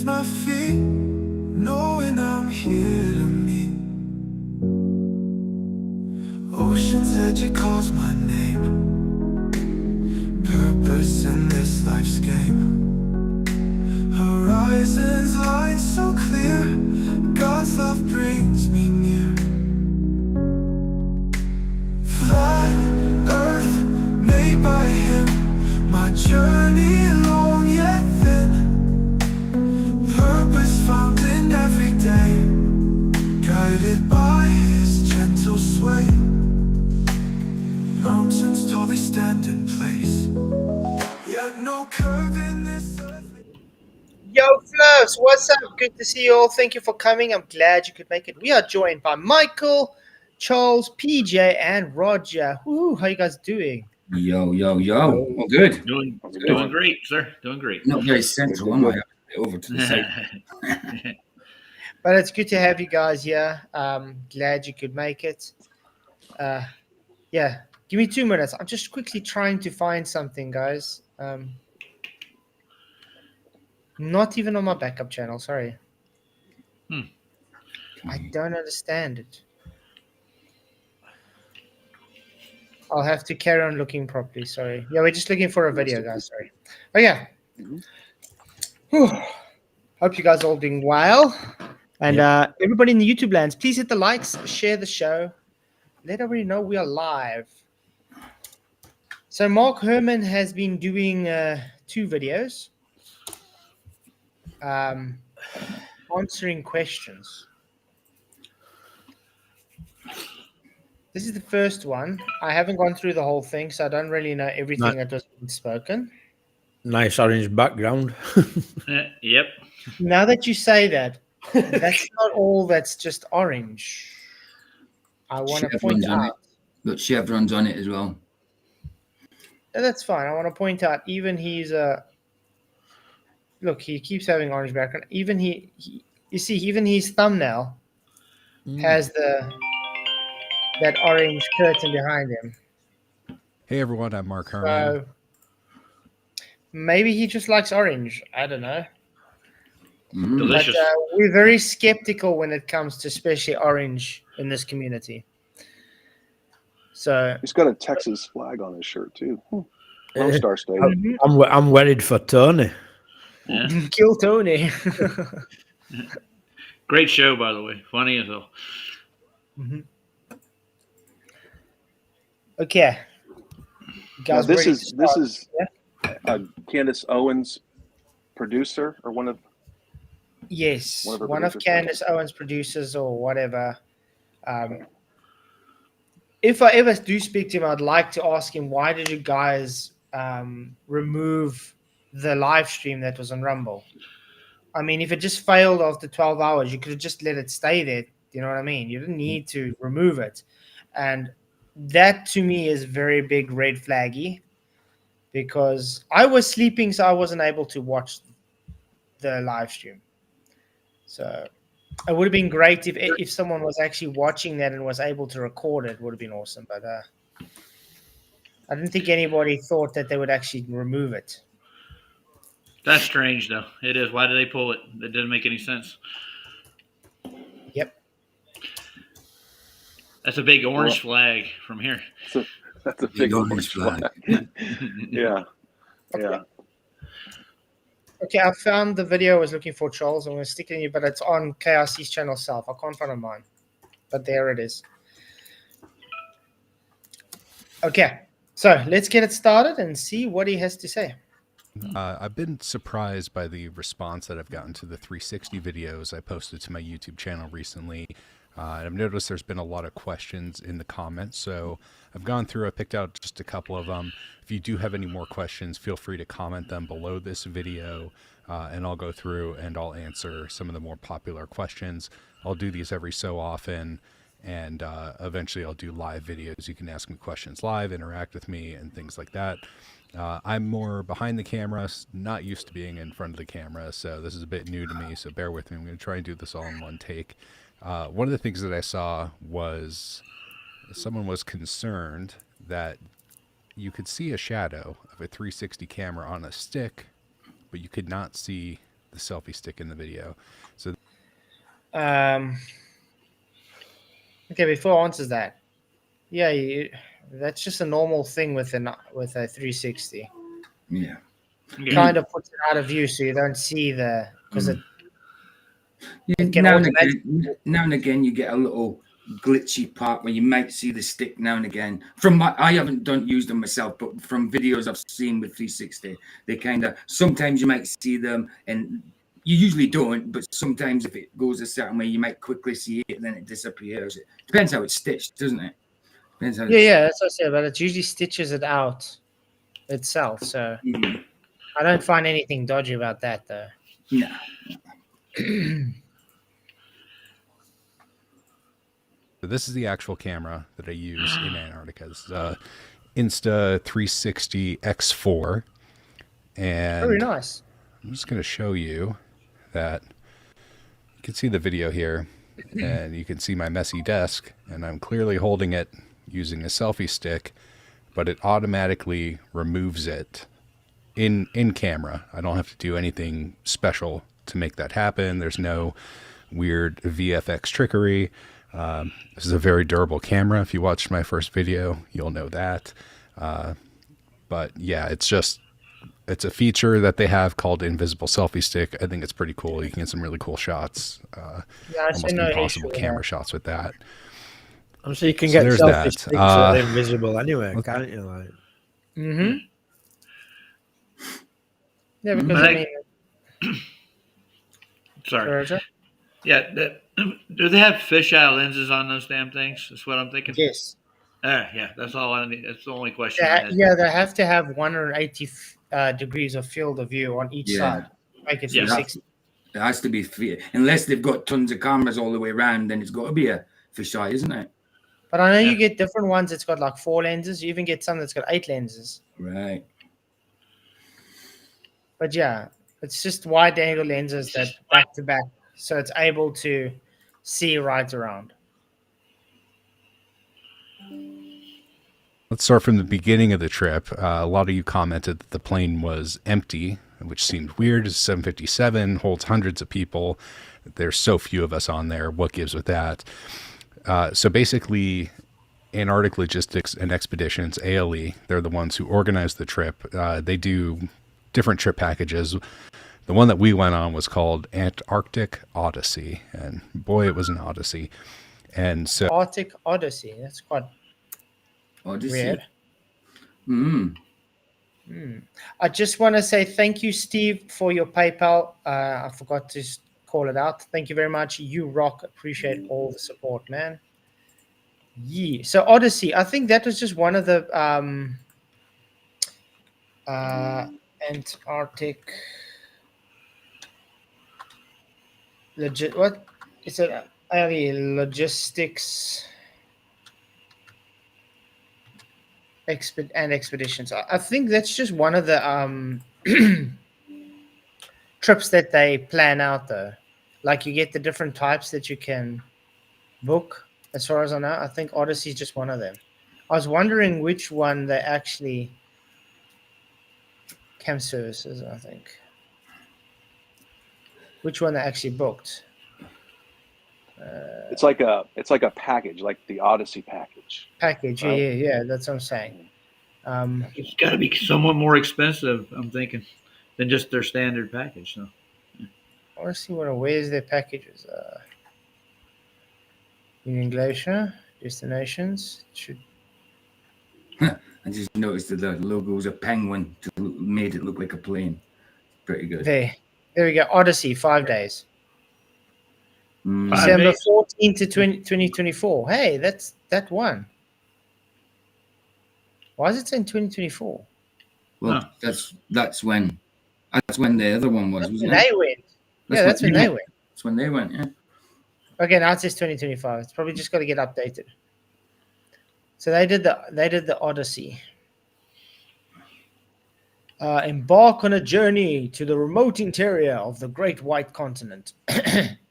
my feet, knowing I'm here to meet. Ocean's edge, it calls my name. Purpose in this life's game. Horizons line so clear. God's love brings me near. Flat earth made by him. My journey long yet thin. Purpose found in every day. Guided by his gentle sway. Mountains tall, they stand in place. Yet no curve in this earth. Yo, Fluffs, what's up? Good to see you all. Thank you for coming. I'm glad you could make it. We are joined by Michael, Charles, PJ, and Roger. Woo, how you guys doing? Yo. All good. Doing great, sir. Doing great. Not very central, am I? Over to the side. But it's good to have you guys here. Glad you could make it. Yeah, give me 2 minutes. I'm just quickly trying to find something, guys. Not even on my backup channel, sorry. I don't understand it. I'll have to carry on looking properly, sorry. Yeah, we're just looking for a video, guys, sorry. Oh, yeah. Whew. Hope you guys are all doing well. And everybody in the YouTube lands, please hit the likes, share the show. Let everybody know we are live. So Mark Herman has been doing 2 videos. Answering questions. This is the first one. I haven't gone through the whole thing, so I don't really know everything that was being spoken. Nice orange background. Yep. Now that you say that, that's not all that's just orange. I want to point out. Got chevrons on it as well. No, that's fine. I want to point out, even he's look, he keeps having orange background. Even he you see, even his thumbnail has that orange curtain behind him. Hey everyone, I'm Mark Herman. So maybe he just likes orange. I don't know. Delicious. But we're very skeptical when it comes to especially orange in this community. So he's got a Texas flag on his shirt too. Lone Star State. I'm worried for Tony. Yeah. Kill Tony. Great show, by the way. Funny as hell. Okay. Now, Guys, this is yeah? Candace Owens' producer or one of. Yes, One of her one of producers. Candace Owens' producers or whatever. If I ever do speak to him, I'd like to ask him, why did you guys remove the live stream that was on Rumble? I mean, if it just failed after 12 hours, you could have just let it stay there. You know what I mean? You didn't need to remove it. And that, to me, is very big red flaggy, because I was sleeping, so I wasn't able to watch the live stream. So it would have been great if someone was actually watching that and was able to record it. It would have been awesome. But I didn't think anybody thought that they would actually remove it. That's strange, though. It is. Why did they pull it? That didn't make any sense. Yep. That's a big orange flag from here. That's a big orange flag. Yeah. Okay, I found the video I was looking for, Charles. I'm going to stick it in you, but it's on KRC's channel self. I can't find it on mine. But there it is. Okay, so let's get it started and see what he has to say. I've been surprised by the response that I've gotten to the 360 videos I posted to my YouTube channel recently. I've noticed there's been a lot of questions in the comments, so I've gone through, I picked out just a couple of them. If you do have any more questions, feel free to comment them below this video, and I'll go through and I'll answer some of the more popular questions. I'll do these every so often, and eventually I'll do live videos. You can ask me questions live, interact with me, and things like that. I'm more behind the camera, not used to being in front of the camera, so this is a bit new to me, so bear with me. I'm going to try and do this all in one take. One of the things that I saw was someone was concerned that you could see a shadow of a 360 camera on a stick, but you could not see the selfie stick in the video. So Okay, before I answers that, yeah, that's just a normal thing with a 360. Yeah. Kind of puts it out of view so you don't see because it Yeah, can automatically. now and again, you get a little glitchy part where you might see the stick now and again. I don't use them myself, but from videos I've seen with 360, they kind of sometimes you might see them, and you usually don't. But sometimes if it goes a certain way, you might quickly see it, and then it disappears. It depends how it's stitched, doesn't it? Depends how. Yeah, that's what I said. But it usually stitches it out itself. So I don't find anything dodgy about that, though. No. So this is the actual camera that I use in Antarctica. This is a Insta360 X4. And Very nice. I'm just going to show you that you can see the video here, and you can see my messy desk, and I'm clearly holding it using a selfie stick, but it automatically removes it in camera. I don't have to do anything special to make that happen. There's no weird VFX trickery. This is a very durable camera. If you watched my first video, you'll know that. But yeah, it's a feature that they have called invisible selfie stick. I think it's pretty cool. You can get some really cool shots, almost impossible camera shots with that. I'm sure you can So get there's selfie that. sticks that are invisible anyway, can't you? Like, Yeah, because I mean, Sorry. Roger? Yeah. Do they have fisheye lenses on those damn things? That's what I'm thinking. Yes. Yeah. That's all I need. That's the only question I had. Yeah, they have to have 180 degrees of field of view on each side. Make it 360. It has to be unless they've got tons of cameras all the way around. Then it's got to be a fisheye, isn't it? But I know you get different ones. It's got like 4 lenses. You even get some that's got 8 lenses. Right. But yeah, it's just wide angle lenses that back to back, so it's able to see right around. Let's start from the beginning of the trip. A lot of you commented that the plane was empty, which seemed weird. It's 757, holds hundreds of people. There's so few of us on there. What gives with that? So basically, Antarctic Logistics and Expeditions, ALE, they're the ones who organize the trip. They do different trip packages. The one that we went on was called Antarctic Odyssey, and boy, it was an odyssey. And so Arctic Odyssey. That's quite weird. I just want to say thank you, Steve, for your PayPal. I forgot to call it out. Thank you very much. You rock. Appreciate all the support, man. Yeah. So Odyssey, I think that was just one of the Antarctic what is it? Logistics expeditions. I think that's just one of the trips that they plan out, though. Like you get the different types that you can book. As far as I know, I think Odyssey is just one of them. I was wondering which one they actually camp services. I think which one they actually booked. It's like a package, like the Odyssey package. Right? Yeah. That's what I'm saying. It's got to be somewhat more expensive, I'm thinking, than just their standard package. So. I want to see where's their packages. Union Glacier, destinations. I just noticed that the logo was a penguin to made it look like a plane. Pretty good. There we go. Odyssey, 5 days. 5 December days. 14 to 2024. Hey, that's that one. Why is it saying 2024? Well, that's when the other one was, wasn't it? They went. That's when they went. That's when they went, yeah. Okay, now it says 2025. It's probably just got to get updated. So they did the Odyssey. Embark on a journey to the remote interior of the Great White Continent.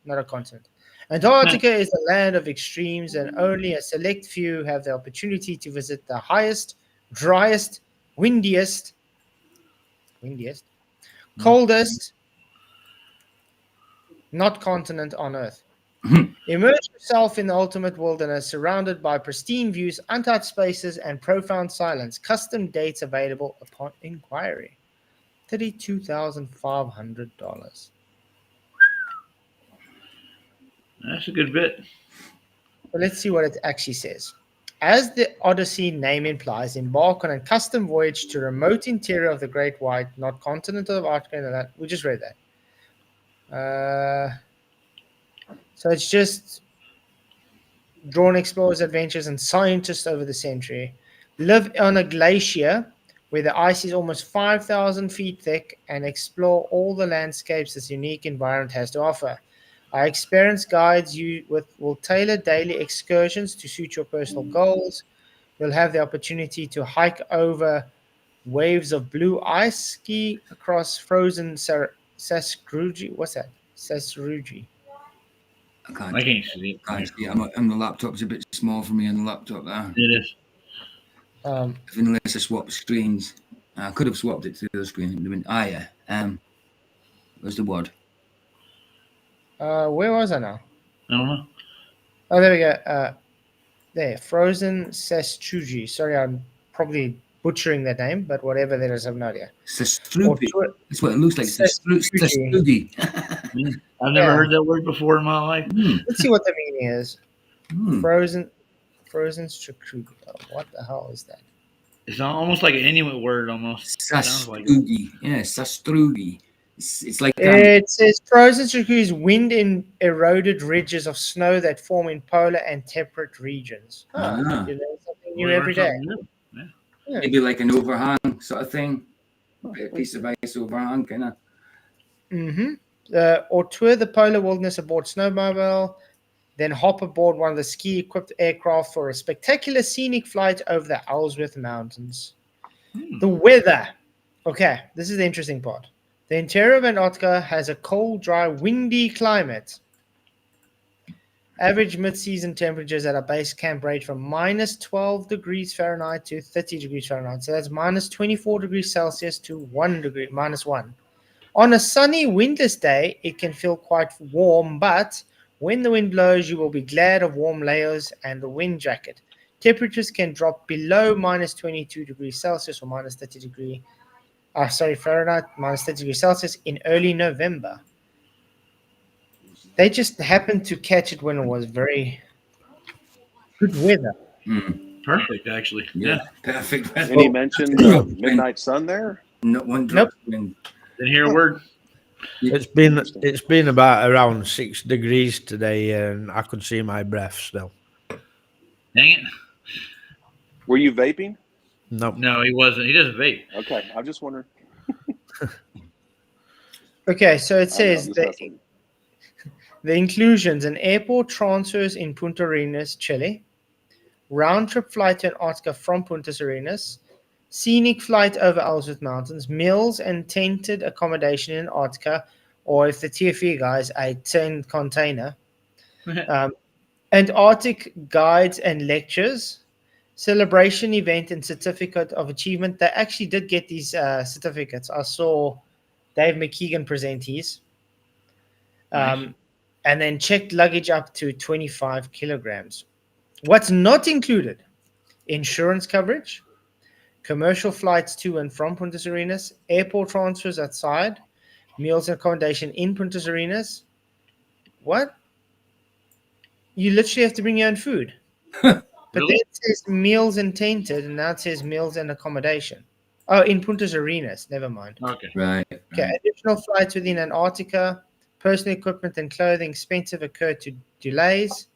Not a continent. Antarctica is the land of extremes, and only a select few have the opportunity to visit the highest, driest, windiest, coldest, not continent on Earth. Immerse yourself in the ultimate wilderness, surrounded by pristine views, untouched spaces, and profound silence. Custom dates available upon inquiry. $32,500. That's a good bit. But let's see what it actually says. As the Odyssey name implies, embark on a custom voyage to remote interior of the Great White, not continent of Arctica. We just read that. So it's just drawn explorers, adventures, and scientists over the century. Live on a glacier where the ice is almost 5,000 feet thick and explore all the landscapes this unique environment has to offer. Our experienced guides will tailor daily excursions to suit your personal goals. You'll have the opportunity to hike over waves of blue ice, ski across frozen Saskrugi. What's that? Saskrugi. I can't. I can't see it. Can't see it. And the laptop's a bit small for me on the laptop there. It is. Unless I swap screens. I could have swapped it to the other screen. It would have been, yeah. Where's the word? Where was I now? I don't know. Oh, there we go. There, Frozen Sastrugi. Sorry, I'm probably butchering that name, but whatever that is, I have no idea. Sastrugi. That's what it looks like. Sastrugi. I've never heard that word before in my life. Let's see what the meaning is. Frozen Sastrugi. Oh, what the hell is that? It's almost like an Inuit word almost. Sastrugi. Yeah, Sastrugi. It's like it says frozen Sastrugi is wind in eroded ridges of snow that form in polar and temperate regions. You learn something new every day. Yeah. Maybe like an overhang sort of thing. A piece of ice overhang, kind of. Or tour the polar wilderness aboard snowmobile, then hop aboard one of the ski-equipped aircraft for a spectacular scenic flight over the Ellsworth Mountains. The weather. Okay, this is the interesting part. The interior of Antarctica has a cold, dry, windy climate. Average mid-season temperatures at our base camp range from minus 12 degrees Fahrenheit to 30 degrees Fahrenheit. So that's minus 24 degrees Celsius to minus 1. On a sunny, windless day, it can feel quite warm, but when the wind blows, you will be glad of warm layers and the wind jacket. Temperatures can drop below minus 22 degrees Celsius or minus 30 degrees Fahrenheit, minus 30 degrees Celsius in early November. They just happened to catch it when it was very good weather. Perfect, actually. Yeah. Perfect. Any mention of midnight sun there? Not one drop. Didn't hear a word. It's been about around 6 degrees today, and I could see my breath still. Dang it. Were you vaping? Nope. No, he wasn't. He doesn't vape. Okay, I'm just wondering. Okay, so it says I'm just messing. the inclusions: an airport transfers in Punta Arenas, Chile, round-trip flight to Antarctica from Punta Arenas, scenic flight over Ellsworth Mountains, meals and tented accommodation in Antarctica, or if the TFE guys, a tent container, Antarctic guides and lectures, celebration event and certificate of achievement. They actually did get these certificates. I saw Dave McKeegan present his. And then checked luggage up to 25 kilograms. What's not included? Insurance coverage, commercial flights to and from Punta Arenas, airport transfers outside, meals and accommodation in Punta Arenas. What? You literally have to bring your own food. But then it says meals and tainted, and now it says meals and accommodation. Oh, in Punta Arenas. Never mind. Okay. Right. Okay. Additional flights within Antarctica, personal equipment and clothing expensive occur to delays.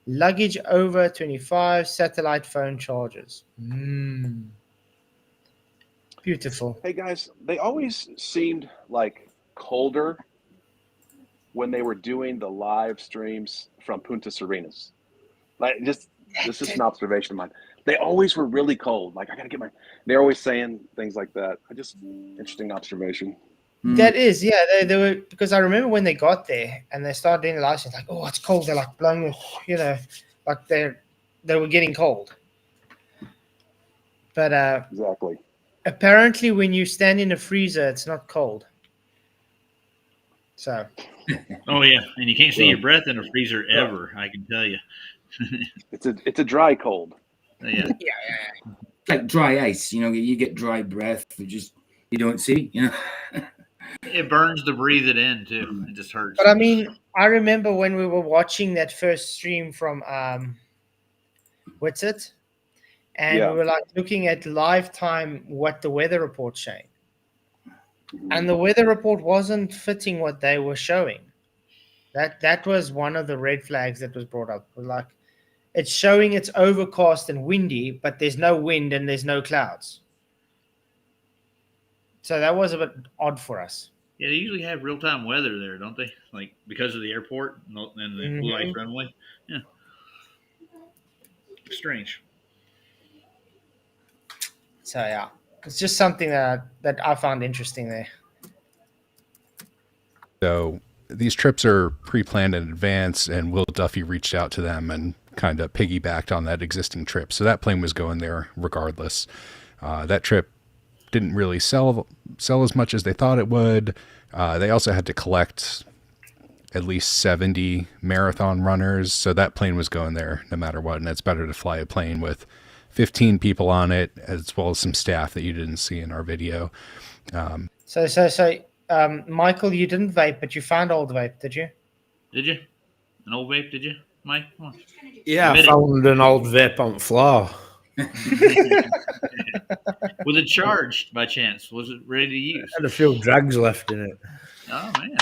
Luggage over 25, satellite phone charges. Beautiful. Hey guys, they always seemed like colder when they were doing the live streams from Punta Arenas. Like, this is an observation of mine. They always were really cold. Like, I gotta get my. They're always saying things like that. Interesting observation. That is, yeah. They were, because I remember when they got there and they started doing the live streams, like, oh, it's cold. They're like blowing, like they were getting cold. But Exactly. apparently, when you stand in a freezer, it's not cold. So Oh yeah, and you can't see your breath in a freezer ever. I can tell you. It's a dry cold. Yeah. Like dry ice, you get dry breath. You don't see, It burns to breathe it in too. It just hurts. but I mean, I remember when we were watching that first stream from what's it? And Yeah. we were like looking at lifetime what the weather report's saying. And the weather report wasn't fitting what they were showing. That was one of the red flags that was brought up. Like, it's showing it's overcast and windy, but there's no wind and there's no clouds. So that was a bit odd for us. Yeah, they usually have real time weather there, don't they? Like because of the airport and the blue ice runway. Yeah. Strange. So yeah, it's just something that I found interesting there. So these trips are pre-planned in advance, and Will Duffy reached out to them and kind of piggybacked on that existing trip. So that plane was going there regardless. That trip didn't really sell as much as they thought it would. They also had to collect at least 70 marathon runners. So that plane was going there no matter what. And it's better to fly a plane with 15 people on it, as well as some staff that you didn't see in our video. Michael, you didn't vape, but you found old vape, did you? Did you? An old vape? Did you, Mike? Come on. Yeah, I found an old vape on the floor. Was it charged by chance? Was it ready to use? Had a few drags left in it. Oh man.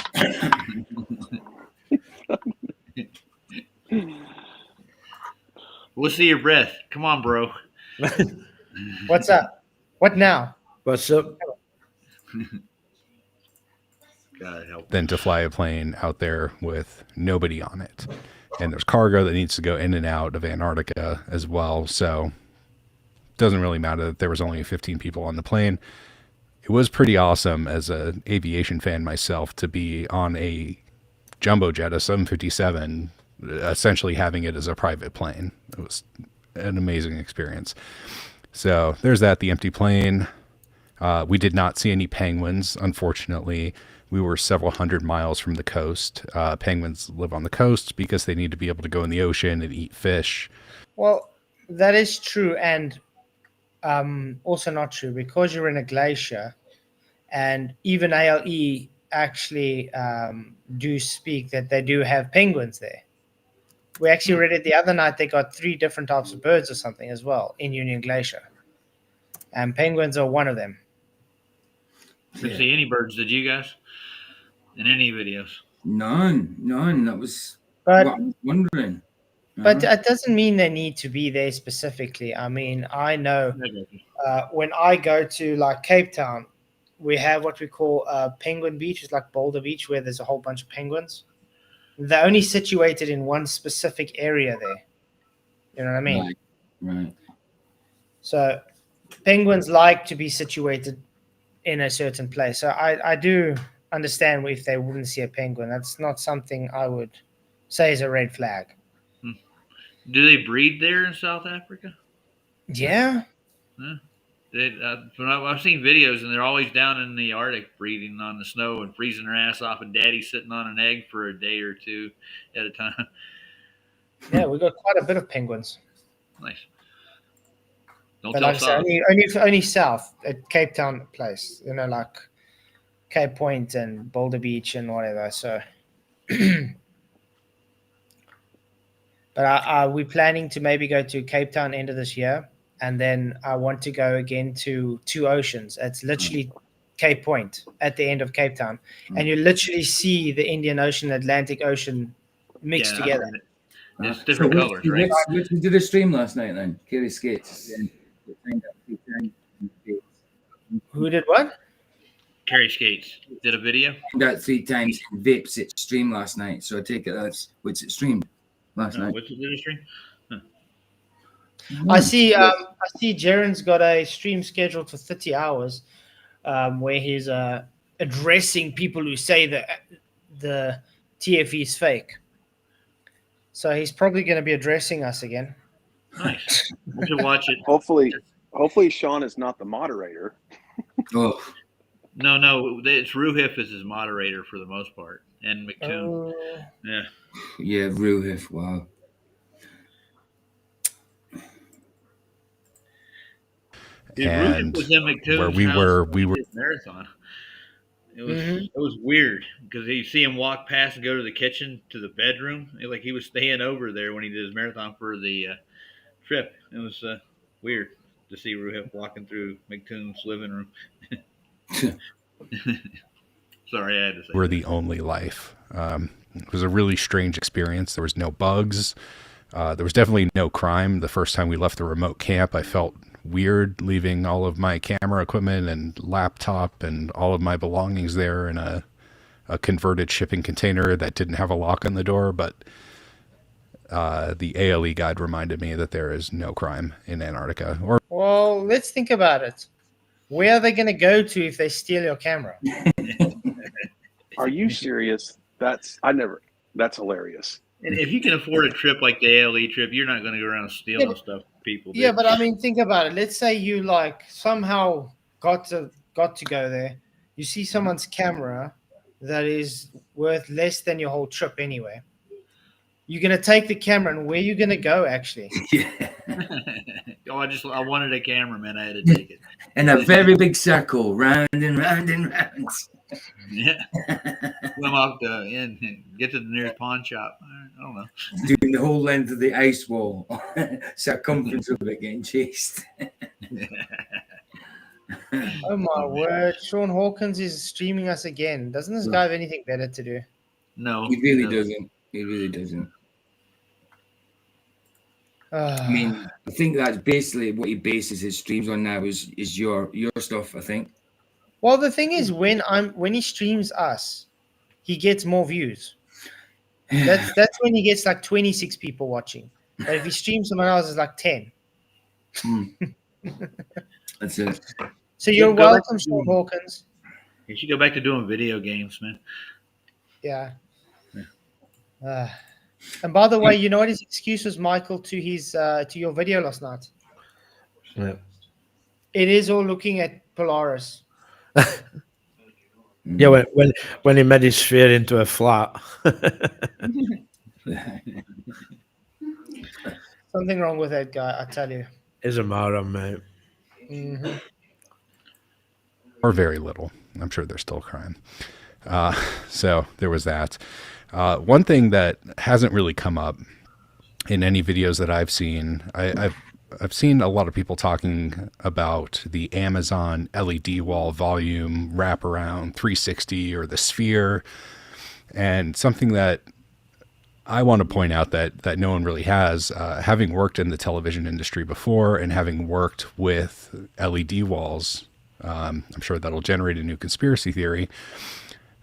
We'll see your breath. Come on, bro. What's up? What now? What's up? God help. Than to fly a plane out there with nobody on it. And there's cargo that needs to go in and out of Antarctica as well. So it doesn't really matter that there was only 15 people on the plane. It was pretty awesome as an aviation fan myself to be on a jumbo jet, a 757, essentially having it as a private plane. It was an amazing experience. So there's that, the empty plane. We did not see any penguins, unfortunately. We were several hundred miles from the coast. Penguins live on the coast because they need to be able to go in the ocean and eat fish. Well, that is true, and also not true, because you're in a glacier, and even ALE actually do speak that they do have penguins there. We actually read it the other night. They got 3 different types of birds or something as well in Union Glacier, and penguins are one of them. Didn't see any birds, did you guys? In any videos? None. That was But what I was wondering. But that doesn't mean they need to be there specifically. I mean, I know when I go to like Cape Town, we have what we call Penguin Beach. It's like Boulder Beach, where there's a whole bunch of penguins. They're only situated in one specific area there. You know what I mean? Right. So penguins like to be situated in a certain place. So I do understand if they wouldn't see a penguin. That's not something I would say is a red flag. Do they breed there in South Africa? Yeah. Huh? I've seen videos, and they're always down in the Arctic breeding on the snow and freezing their ass off, and Daddy's sitting on an egg for a day or two at a time. Yeah, we got quite a bit of penguins. Nice. Don't But tell like I South. say, only south at Cape Town place, you know, like Cape Point and Boulder Beach and whatever. So, but we're planning to maybe go to Cape Town end of this year, and then I want to go again to Two Oceans. It's literally Cape Point at the end of Cape Town, and you literally see the Indian Ocean, Atlantic Ocean mixed together. It's different colors, right? Which we did a stream last night then. Kerry Skates. Who did what? Carrie Skates did a video. That 3 times in Vapes it streamed last night. So I take it that's which it streamed last night. What's the stream? I see Jaren's got a stream scheduled for 30 hours where he's addressing people who say that the TFE is fake. So he's probably going to be addressing us again. Nice. We should watch it. Hopefully Sean is not the moderator. Oh, No, it's Ruhif is his moderator for the most part, and McToon. Oh, Yeah. Yeah, Ruhif. Wow. Dude, Ruhif And was in where McToon's we house were, when we he were did marathon. It was mhm. it was weird because you see him walk past and go to the kitchen to the bedroom. Like he was staying over there when he did his marathon for the trip. It was weird to see Ruhif walking through McToon's living room. Sorry, I had to say were that. the only life. It was a really strange experience. There was no bugs. There was definitely no crime. The first time we left the remote camp, I felt weird leaving all of my camera equipment and laptop and all of my belongings there in a converted shipping container that didn't have a lock on the door. But the ALE guide reminded me that there is no crime in Antarctica. Or Well, let's think about it. Where are they going to go to if they steal your camera? Are you serious? That's hilarious. And if you can afford a trip like the ALE trip, you're not going to go around stealing Yeah, stuff from people, yeah, dude. but I mean, think about it. Let's say you like somehow got to go there. You see someone's camera that is worth less than your whole trip anyway. You're gonna take the camera, and where you gonna go? Actually, Yeah. I wanted a cameraman. I had to take it. In a very big circle, round and round and round. Yeah. Swim off the and get to the nearest pawn shop. I don't know. Doing the whole length of the ice wall, circumference of it getting chased. oh my word! Sean Hawkins is streaming us again. Doesn't this guy have anything better to do? No, He really doesn't. doesn't. He really doesn't. Ah. I mean, I think that's basically what he bases his streams on now is your stuff, I think. Well, the thing is, when he streams us, he gets more views. That's when he gets like 26 people watching. But if he streams someone else, it's like 10. That's it. So you're Go back welcome, to Sean doing- Hawkins. You should go back to doing video games, man. Yeah. And by the way, you know what his excuse was, Michael, to his to your video last night? Yeah. It is all looking at Polaris. Yeah, when he made his sphere into a flat. Something wrong with that guy, I tell you. Is a moron, mate. Mm-hmm. or very little. I'm sure there's still crime. So there was that. One thing that hasn't really come up in any videos that I've seen, I've seen a lot of people talking about the Amazon LED wall volume wraparound 360 or the sphere, and something that I want to point out that no one really has, having worked in the television industry before and having worked with LED walls, I'm sure that'll generate a new conspiracy theory.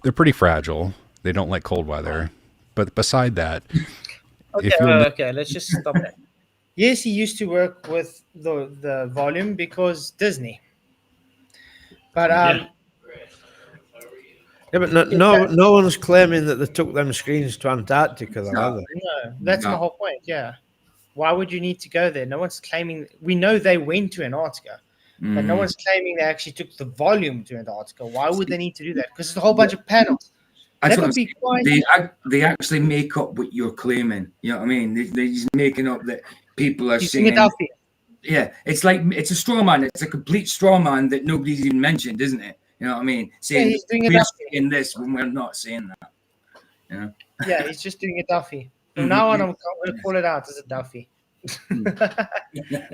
They're pretty fragile. They don't like cold weather. But beside that, Okay, let's just stop it. Yes, he used to work with the volume because Disney. But Yeah. Yeah, but no one's claiming that they took them screens to Antarctica, though, are they? no, that's my No. whole point. Yeah. Why would you need to go there? No one's claiming. We know they went to Antarctica, but no one's claiming they actually took the volume to Antarctica. Why would they need to do that? Because it's a whole bunch of panels. That's That what I'm would be saying. quite. They actually make up what you're claiming. You know what I mean? They're just making up that people are Using saying. it out there. Yeah, it's like it's a straw man. It's a complete straw man that nobody's even mentioned, isn't it? You know what I mean? Saying he's doing it we're up saying this when we're not saying that. You know? Yeah, he's just doing a Duffy. From now on, I'm going to call it out as a Duffy.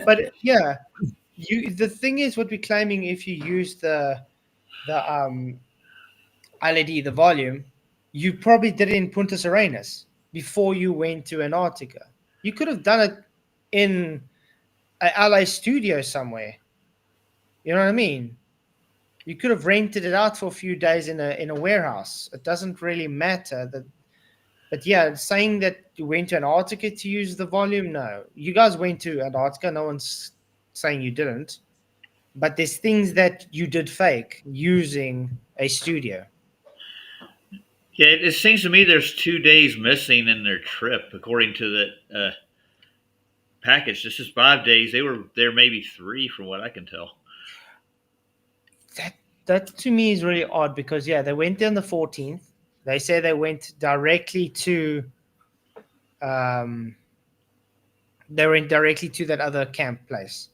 But yeah, the thing is, what we're claiming, if you use the LED, the volume, you probably did it in Punta Serenas before you went to Antarctica. You could have done it in a LA studio somewhere. You know what I mean? You could have rented it out for a few days in a warehouse. It doesn't really matter. But yeah, saying that you went to Antarctica to use the volume, no. You guys went to Antarctica. No one's saying you didn't. But there's things that you did fake using a studio. Yeah, it seems to me there's 2 days missing in their trip, according to the package. This is 5 days. They were there maybe 3, from what I can tell. that to me is really odd because they went there on the 14th. They say they went directly to they went directly to that other camp place.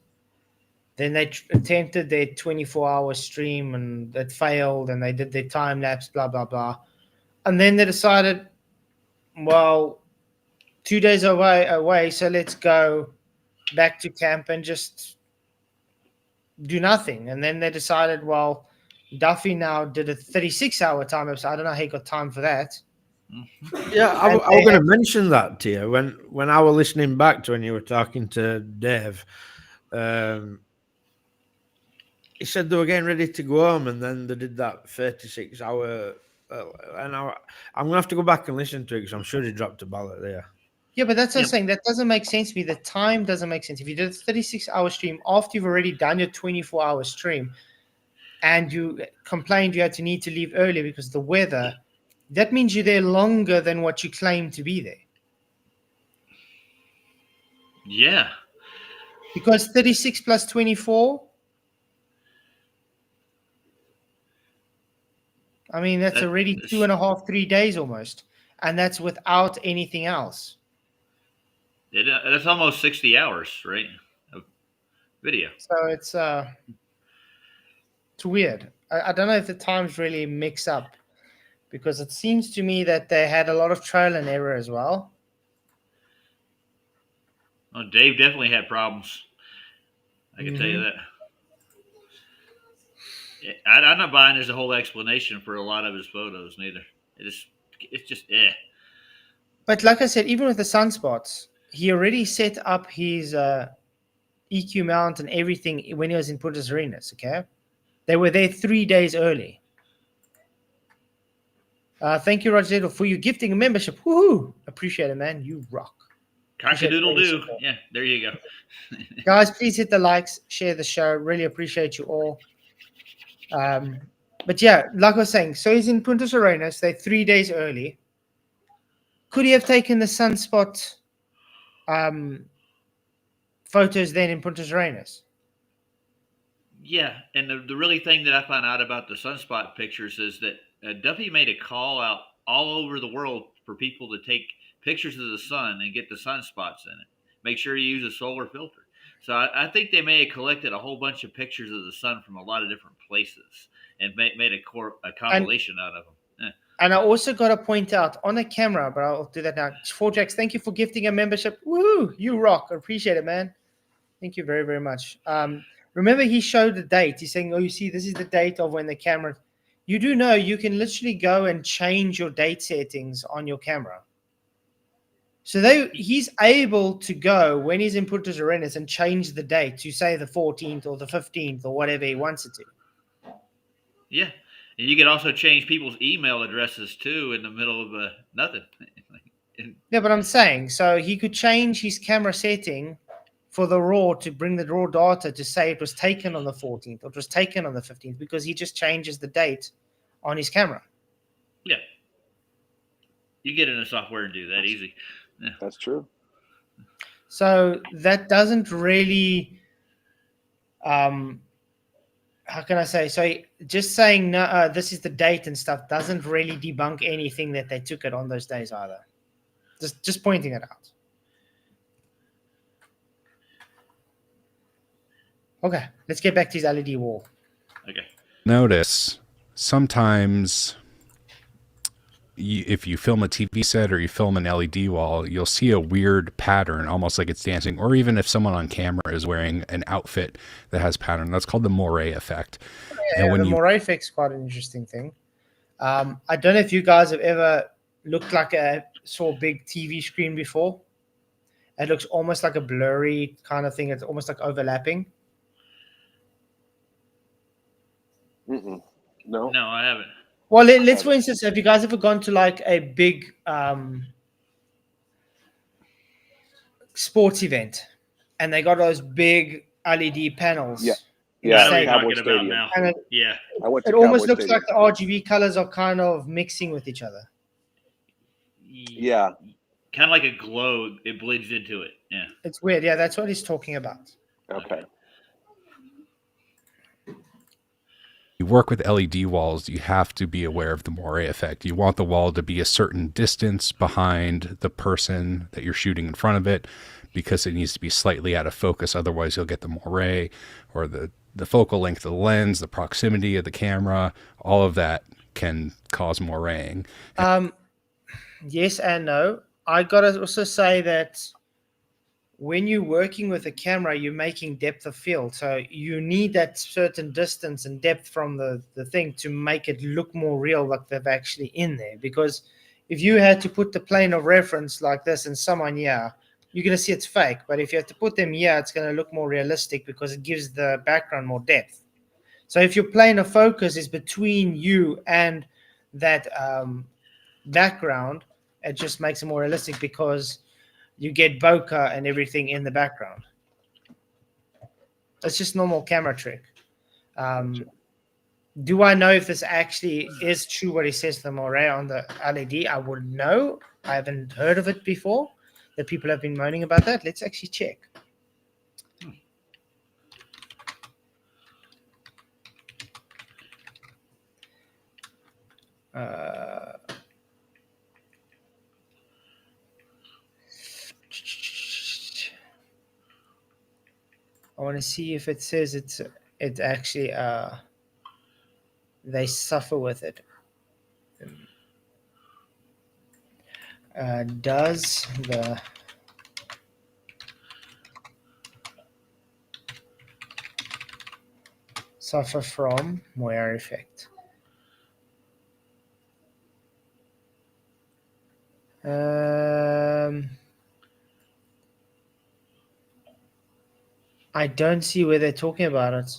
Then they attempted their 24-hour stream and it failed, and they did their time lapse, blah blah blah. And then they decided, well, 2 days away, so let's go back to camp and just do nothing. And then they decided, well, Duffy now did a 36-hour time lapse. I don't know how he got time for that. Yeah, I was going to mention that to you when I was listening back to when you were talking to Dave. He said they were getting ready to go home, and then they did that 36-hour. And I'm going to have to go back and listen to it because I'm sure he dropped a ballot there. Yeah, but that's what I'm saying. That doesn't make sense to me. The time doesn't make sense. If you did a 36-hour stream after you've already done your 24-hour stream and you complained you had to need to leave early because of the weather, that means you're there longer than what you claim to be there. Yeah. Because 36 plus 24, I mean, that's already 2.5, 3 days almost. And that's without anything else. That's almost 60 hours, right? Of video. So it's weird. I don't know if the times really mix up because it seems to me that they had a lot of trial and error as well. Oh, Dave definitely had problems. I can tell you that. I'm not buying there's a whole explanation for a lot of his photos neither. It's just But like I said, even with the sunspots, he already set up his EQ mount and everything when he was in Punta Arenas, okay? They were there 3 days early. Thank you, Roger, for you gifting a membership. Woohoo! Appreciate it, man. You rock. cock-a-doodle-doo. Yeah, there you go. Guys, please hit the likes, share the show. Really appreciate you all. But yeah, like I was saying, so he's in Punta Arenas. They're 3 days early. Could he have taken the sunspot photos then in Punta Arenas? Yeah, and the really thing that I found out about the sunspot pictures is that Duffy made a call out all over the world for people to take pictures of the sun and get the sunspots in it. Make sure you use a solar filter. So I think they may have collected a whole bunch of pictures of the sun from a lot of different places and made a compilation out of them. Yeah. And I also got to point out on a camera, but I'll do that now. 4Jax, thank you for gifting a membership. Woo! You rock. I appreciate it, man. Thank you very, very much. Remember, he showed the date. He's saying, oh, you see, this is the date of when the camera... You do know you can literally go and change your date settings on your camera. So he's able to go when he's in Punta Arenas and change the date to, say, the 14th or the 15th or whatever he wants it to. Yeah. And you can also change people's email addresses, too, in the middle of nothing. Yeah, but I'm saying, so he could change his camera setting for the RAW to bring the RAW data to say it was taken on the 14th or it was taken on the 15th because he just changes the date on his camera. Yeah. You get in the software and do that easy. Yeah. That's true. So that doesn't really, how can I say? So just saying no, this is the date and stuff doesn't really debunk anything that they took it on those days either. Just pointing it out. Okay, let's get back to his LED wall. Okay. Notice sometimes if you film a TV set or you film an LED wall, you'll see a weird pattern, almost like it's dancing, or even if someone on camera is wearing an outfit that has pattern. That's called the moire effect. Yeah, and when the moire effect is quite an interesting thing. I don't know if you guys have ever looked like saw a big TV screen before. It looks almost like a blurry kind of thing. It's almost like overlapping. No, I haven't. Well, let's for instance, have you guys ever gone to like a big sports event and they got those big LED panels? Yeah. Cowboy Stadium. And it almost looks like the RGB colors are kind of mixing with each other. Yeah. Kind of like a glow. It bleeds into it. Yeah. It's weird. Yeah, that's what he's talking about. Okay. you work with LED walls, you have to be aware of the moire effect. You want the wall to be a certain distance behind the person that you're shooting in front of it, because it needs to be slightly out of focus. Otherwise, you'll get the moire, or the focal length of the lens, the proximity of the camera. All of that can cause moiring. Yes and no. I gotta also say that when you're working with a camera, you're making depth of field. So you need that certain distance and depth from the thing to make it look more real, like they're actually in there. Because if you had to put the plane of reference like this and someone here, you're going to see it's fake. But if you have to put them here, it's going to look more realistic because it gives the background more depth. So if your plane of focus is between you and that background, it just makes it more realistic because you get bokeh and everything in the background. It's just normal camera trick. Do I know if this actually is true what he says, the moire on the LED? I wouldn't know. I haven't heard of it before. That people have been moaning about that. Let's actually check. I want to see if it says it actually they suffer with it. Does the suffer from moire effect? I don't see where they're talking about it.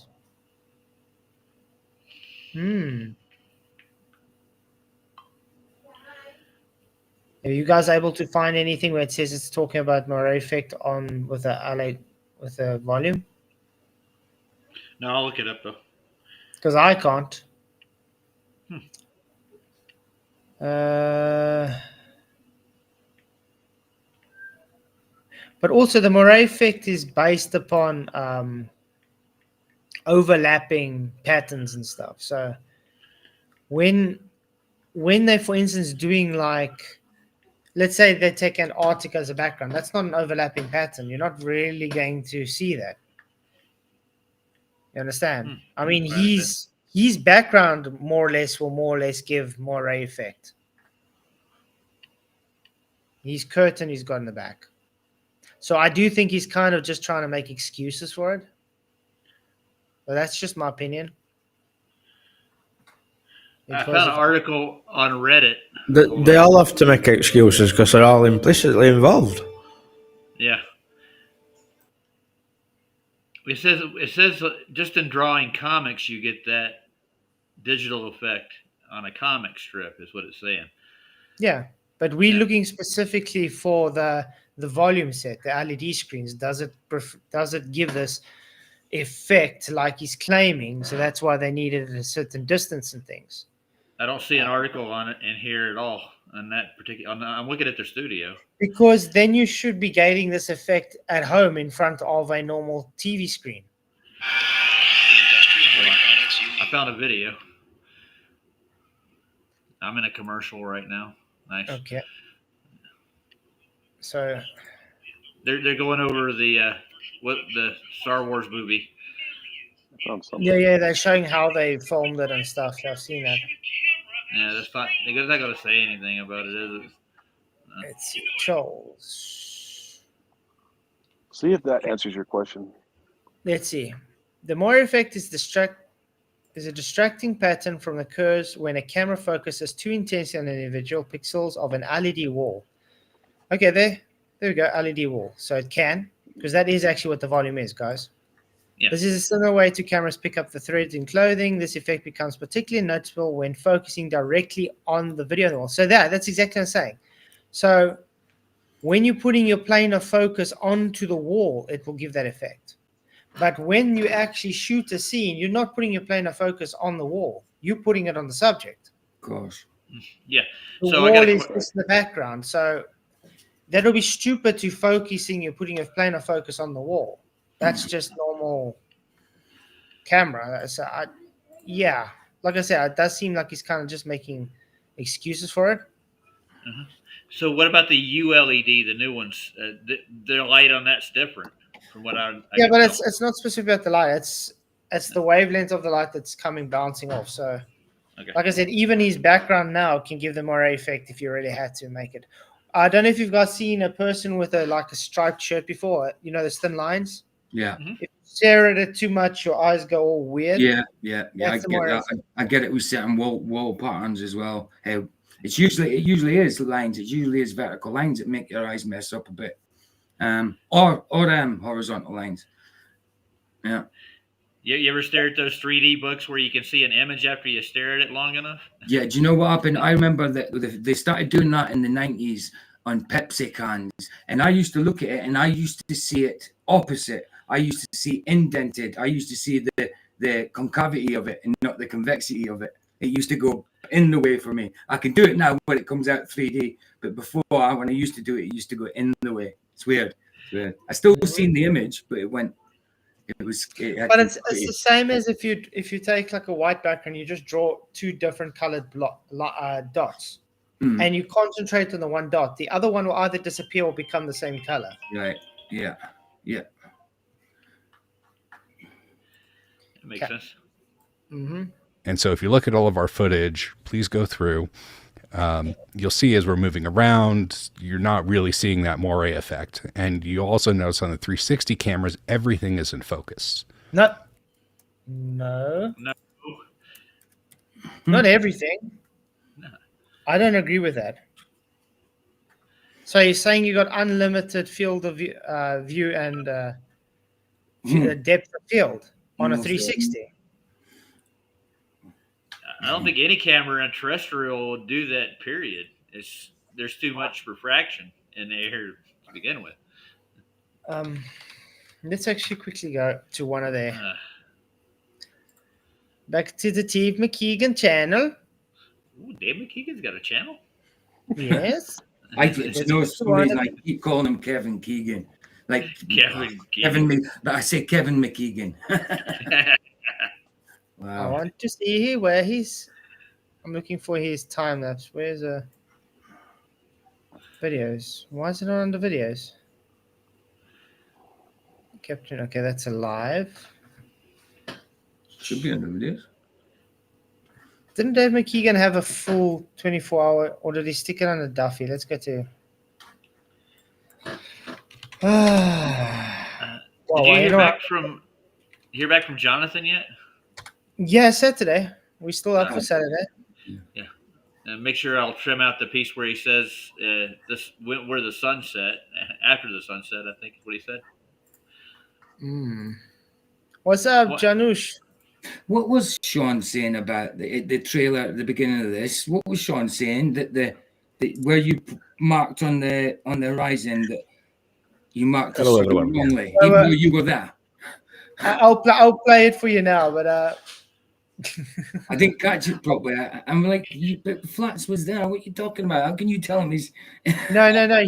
Are you guys able to find anything where it says it's talking about moire effect on with the LA with the volume? No, I'll look it up though. Because I can't. But also the moire effect is based upon overlapping patterns and stuff. So when they, for instance, doing like, let's say they take an article as a background, that's not an overlapping pattern. You're not really going to see that. You understand? I mean, his background more or less give moire effect. His curtain he's got in the back. So I do think he's kind of just trying to make excuses for it. But that's just my opinion. I found an article on Reddit. They all have to make excuses because they're all implicitly involved. Yeah. It says just in drawing comics you get that digital effect on a comic strip is what it's saying. Yeah, but we're looking specifically for the volume set, the LED screens. Does it give this effect like he's claiming? So that's why they needed a certain distance and things. I don't see an article on it in here at all on that particular. I'm looking at their studio. Because then you should be getting this effect at home in front of a normal TV screen. I found a video. I'm in a commercial right now. Nice. Okay. So they're going over the Star Wars movie. Yeah, they're showing how they filmed it and stuff. I've seen that. Yeah, that's fine. They're not going to say anything about it, is it? Let's see. Charles. See if that answers your question. Let's see. The moire effect is a distracting pattern from occurs when a camera focuses too intensely on individual pixels of an LED wall. Okay, there we go, LED wall. So it can, because that is actually what the volume is, guys. Yeah. This is a similar way to cameras pick up the threads in clothing. This effect becomes particularly noticeable when focusing directly on the video on the wall. So that's exactly what I'm saying. So when you're putting your plane of focus onto the wall, it will give that effect. But when you actually shoot a scene, you're not putting your plane of focus on the wall. You're putting it on the subject. Of course. Yeah. The So wall is just in the background. So that'll be stupid to focusing. You're putting your plane of focus on the wall. That's just normal camera. So yeah, like I said, it does seem like he's kind of just making excuses for it. So what about the ULED, the new ones? The light on that's different from what I Yeah, can but tell. it's not specific about the light. It's the wavelength of the light that's coming bouncing off. So, Okay. like I said, even his background now can give the moire effect if you really had to make it. I don't know if you've guys seen a person with a striped shirt before. You know, the thin lines. Yeah. If you stare at it too much, your eyes go all weird. Yeah. I That's the get moire that. effect. I get it with certain wall patterns as well. How it usually is lines. It usually is vertical lines that make your eyes mess up a bit. Or horizontal lines. Yeah. You ever stare at those 3D books where you can see an image after you stare at it long enough? Yeah, do you know what happened? I remember that they started doing that in the 90s on Pepsi cans, and I used to look at it and I used to see it opposite. I used to see indented. I used to see the concavity of it and not the convexity of it. It used to go in the way for me. I can do it now when it comes out 3D, but before, when I used to do it, it used to go in the way. It's weird. I still seen the image, but it went. But it's the same as if you take like a white background, you just draw two different colored dots, and you concentrate on the one dot. The other one will either disappear or become the same color. Right. Yeah. That makes sense. Mm-hmm. And so if you look at all of our footage, please go through. You'll see as we're moving around, you're not really seeing that moire effect. And you also notice on the 360 cameras, everything is in focus. No. No. Not everything. No. I don't agree with that. So you're saying you got unlimited field of view and depth of field on a 360? I don't think any camera on terrestrial will do that. Period. There's too much refraction in the air to begin with. Let's actually quickly go to one of their back to the Steve McKeegan channel. Ooh, Dave McKeegan's got a channel. Yes. I keep calling him Kevin Keegan. Like Kevin but I say Kevin McKeegan. I Wow. want to see where he's. I'm looking for his time lapse. Where's videos? Why is it not under videos? Captain. Okay, that's a live. Should be under videos. Didn't Dave McKeegan have a full 24-hour, or did he stick it on a Duffy? Let's go to. Did you hear back from Jonathan yet? Yeah, Saturday. We still up for Saturday. Yeah. Make sure I'll trim out the piece where he says this where the sun set after the sunset. I think is what he said. What's up, What? Janusz? What was Sean saying about the trailer at the beginning of this? What was Sean saying that the where you marked on the horizon that you marked the Hello, screen everyone. wrongly, even though you were there? I'll play it for you now, but I didn't catch it properly. I'm like, but Flats was there. What are you talking about? How can you tell him he's? no.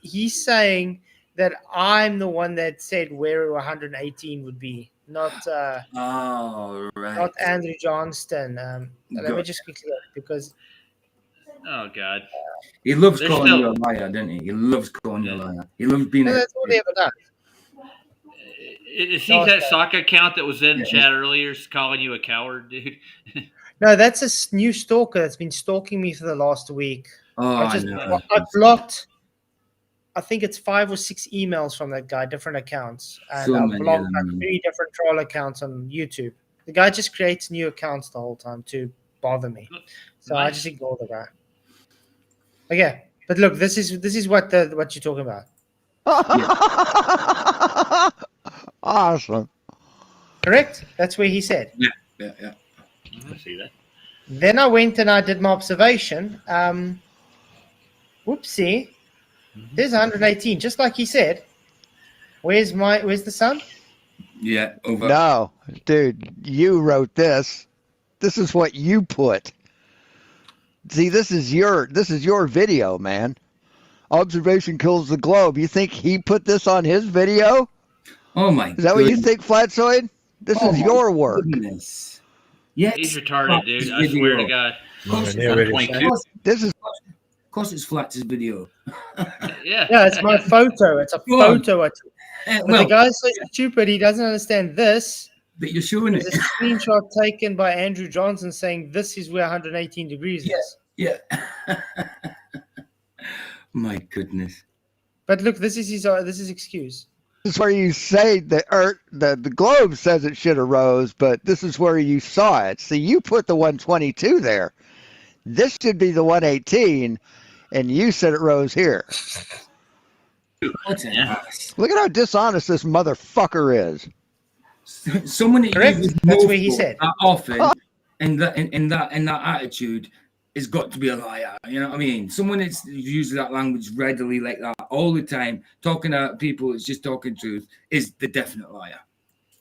He's saying that I'm the one that said where 118 would be, not Oh, right. not Andrew Johnston. Let me just quickly look because Oh God. He loves There's calling still- you a liar, doesn't he? He loves calling you a liar. He loves being. that's all he ever done. Is he that soccer account that was in chat earlier calling you a coward, dude? No, that's a new stalker that's been stalking me for the last week. Oh, I blocked. I think it's 5 or 6 emails from that guy, different accounts, and So I many blocked of like them. 3 different troll accounts on YouTube. The guy just creates new accounts the whole time to bother me, so I just ignore the guy. Okay, but look, this is what you're talking about. Awesome. Correct? That's where he said. Yeah. I see that. Then I went and I did my observation. Whoopsie. There's 118, just like he said. Where's the sun? Yeah. Over. No, dude, you wrote this. This is what you put. See, this is your video, man. Observation kills the globe. You think he put this on his video? Oh my. Is that what you think, Flatzoid? This is your work. Goodness. Yes. He's retarded, dude. I Video. swear to God. Of course, Yeah, really. of course, This is of course it's Flatz's video. Yeah. Yeah, it's my photo. It's a Go on. photo. But Well, the guy's so stupid. He doesn't understand this. that you're showing There's it. a screenshot taken by Andrew Johnson saying this is where 118 degrees is. Yeah. My goodness. But look, this is his excuse. This is where you say the Earth, the globe says it should have rose, but this is where you saw it. See, you put the 122 there. This should be the 118, and you said it rose here. What an ass. Look at how dishonest this motherfucker is. Someone that Correct. uses That's what he mofo said. that often and that attitude has got to be a liar. You know what I mean? Someone that uses that language readily like that all the time, talking to people that's just talking truth, is the definite liar.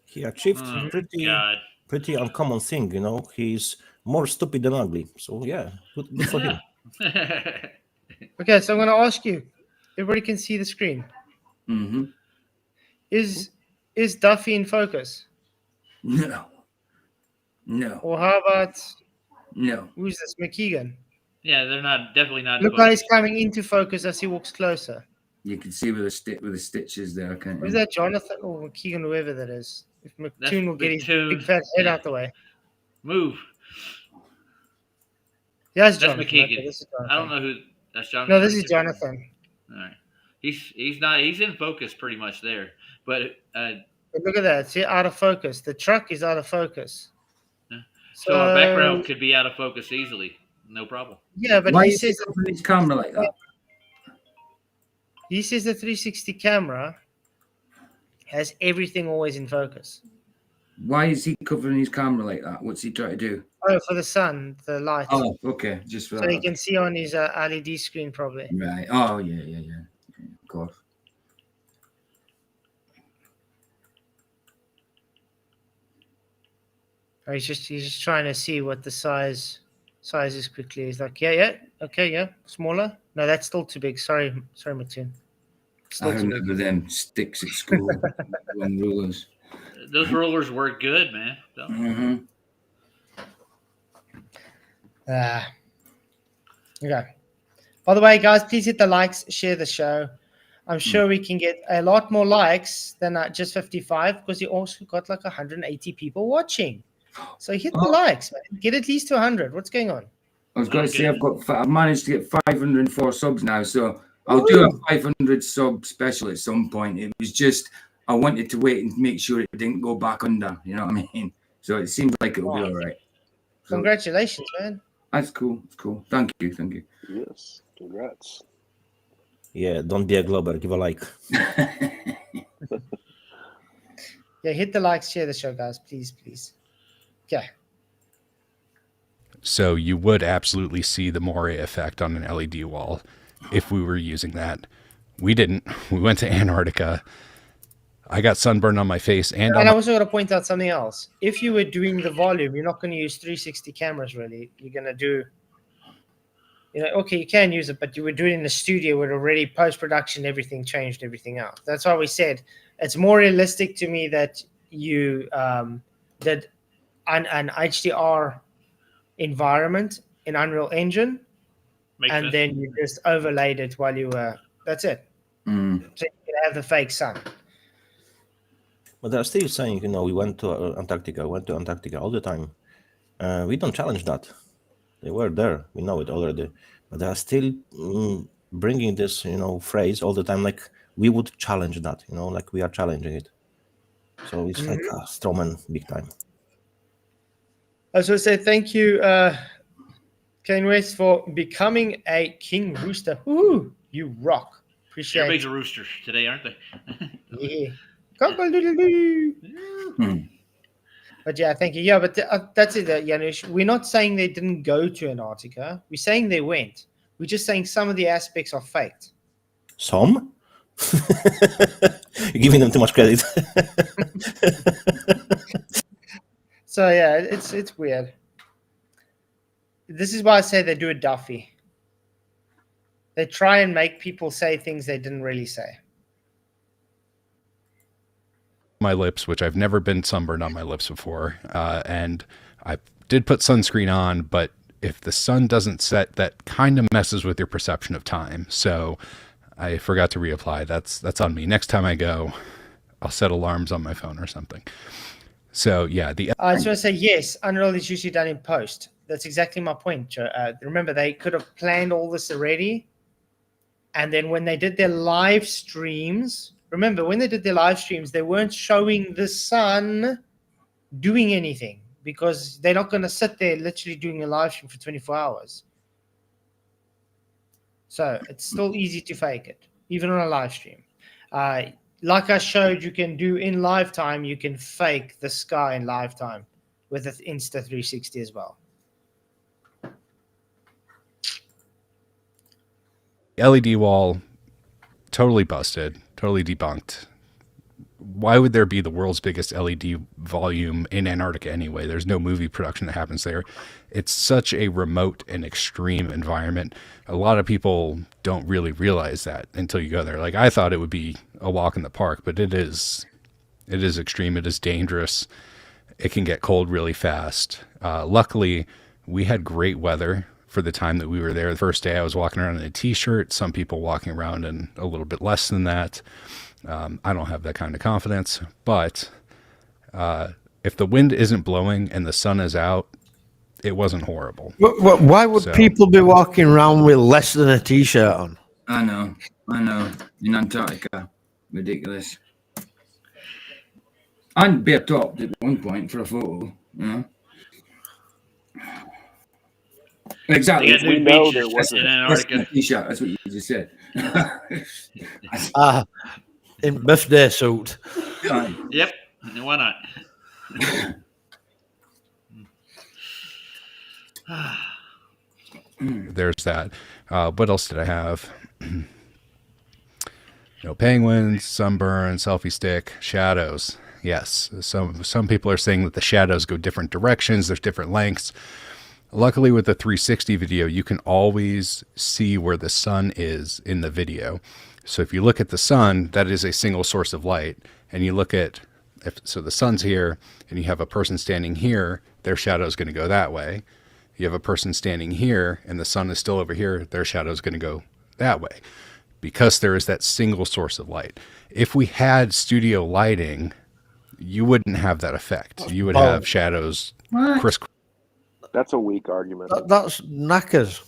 He achieved Oh, pretty God. pretty uncommon thing, you know. He's more stupid than ugly. So yeah, good for him. Okay, so I'm going to ask you. Everybody can see the screen. Mm-hmm. Is Duffy in focus? No. Or how about No. who's this? McKeegan. Yeah, they're definitely not. Look how he's coming into focus as he walks closer. You can see with the stitches there, can't Is you? that Jonathan or McKeegan, whoever that is? If That's McToon will get his McToon. big fat head out the way. Move. Yes, That's Jonathan. McKeegan. Okay, this is Jonathan. I don't know who. That's Jonathan. No, this is Jonathan. All right. He's not. He's in focus pretty much there, but But look at that. See, out of focus. The truck is out of focus. Yeah. so our background could be out of focus easily, no problem. Yeah, but Why he is he says covering his camera like that? the 360 camera has everything always in focus. Why is he covering his camera like that? What's he trying to do? Oh, for the sun, the light. Oh, okay, just for So that. you can see on his LED screen probably. Right. Oh, yeah. Of course. Or he's just trying to see what the size is quickly. He's like, okay, smaller. No, that's still too big. Sorry, Mattoon. I Still too big. remember them sticks at school, long rulers. Those rollers work good, man. Mm-hmm. Okay. By the way, guys, please hit the likes, share the show. I'm sure we can get a lot more likes than just 55 because you also got like 180 people watching. So hit the likes, man. Get at least to 100. What's going on? I was going to say I've managed to get 504 subs now, so I'll do a 500 sub special at some point. It was just I wanted to wait and make sure it didn't go back under. You know what I mean? So it seems like it'll be all right. So, Congratulations, man. that's cool. It's cool. Thank you. Yes, congrats. Yeah, don't be a globber. Give a like. Yeah, hit the likes, share the show, guys. Please. Okay. So you would absolutely see the moire effect on an LED wall if we were using that. We didn't. We went to Antarctica. I got sunburn on my face and on And my I also got to point out something else. If you were doing the volume, you're not going to use 360 cameras, really. You're going to do, okay, you can use it, but you would do it in the studio where already post-production, everything changed, everything out. That's why we said it's more realistic to me that you did an HDR environment in Unreal Engine, Makes and sense. then you just overlaid it while you were, that's it. Mm. So you can have the fake sun. But they're still saying, we went to Antarctica all the time. We don't challenge that. They were there. We know it already. But they are still bringing this, phrase all the time, like we would challenge that, like we are challenging it. So it's like a strawman big time. I was going to say thank you, Kane West, for becoming a King Rooster. Woo! You rock. Appreciate Everybody's it. a rooster today, aren't they? Yeah. Cock-a-doodle-doo. But yeah, thank you. Yeah, but that's it, Janusz. We're not saying they didn't go to Antarctica. We're saying they went. We're just saying some of the aspects are faked. Some? You're giving them too much credit. So yeah, it's weird. This is why I say they do a Duffy. They try and make people say things they didn't really say. my lips, which I've never been sunburned on my lips before. And I did put sunscreen on, but if the sun doesn't set, that kind of messes with your perception of time. So I forgot to reapply. That's on me. Next time I go, I'll set alarms on my phone or something. So yeah, I just want to say yes. Unreal is usually done in post. That's exactly my point, Joe. Remember, they could have planned all this already, and then when they did their live streams, remember when they did their live streams, they weren't showing the sun doing anything because they're not going to sit there literally doing a live stream for 24 hours. So it's still easy to fake it, even on a live stream. Like I showed, you can do in live time, you can fake the sky in live time with the Insta360 as well. LED wall, totally busted, totally debunked. Why would there be the world's biggest LED volume in Antarctica anyway? There's no movie production that happens there. It's such a remote and extreme environment. A lot of people don't really realize that until you go there. Like, I thought it would be a walk in the park, but it is extreme. It is dangerous. It can get cold really fast. Luckily, we had great weather for the time that we were there. The first day I was walking around in a t-shirt, some people walking around in a little bit less than that. I don't have that kind of confidence, but if the wind isn't blowing and the sun is out, it wasn't horrible. Why would people be walking around with less than a t-shirt on? I know. In Antarctica, ridiculous. I'd be up top at one point for a photo, you know. Exactly. They got new We know beaches there wasn't in Antarctica. T-shirt. That's what you just said. In birthday suit. Yep. Why not? There's that. What else did I have? Penguins, sunburn, selfie stick, shadows. Yes, some people are saying that the shadows go different directions. There's different lengths. Luckily, with the 360 video, you can always see where the sun is in the video. So if you look at the sun, that is a single source of light. And you look at, so the sun's here, and you have a person standing here, their shadow is going to go that way. You have a person standing here, and the sun is still over here, their shadow is going to go that way. Because there is that single source of light. If we had studio lighting, you wouldn't have that effect. You would have shadows crisscross. That's a weak argument. That's knackers.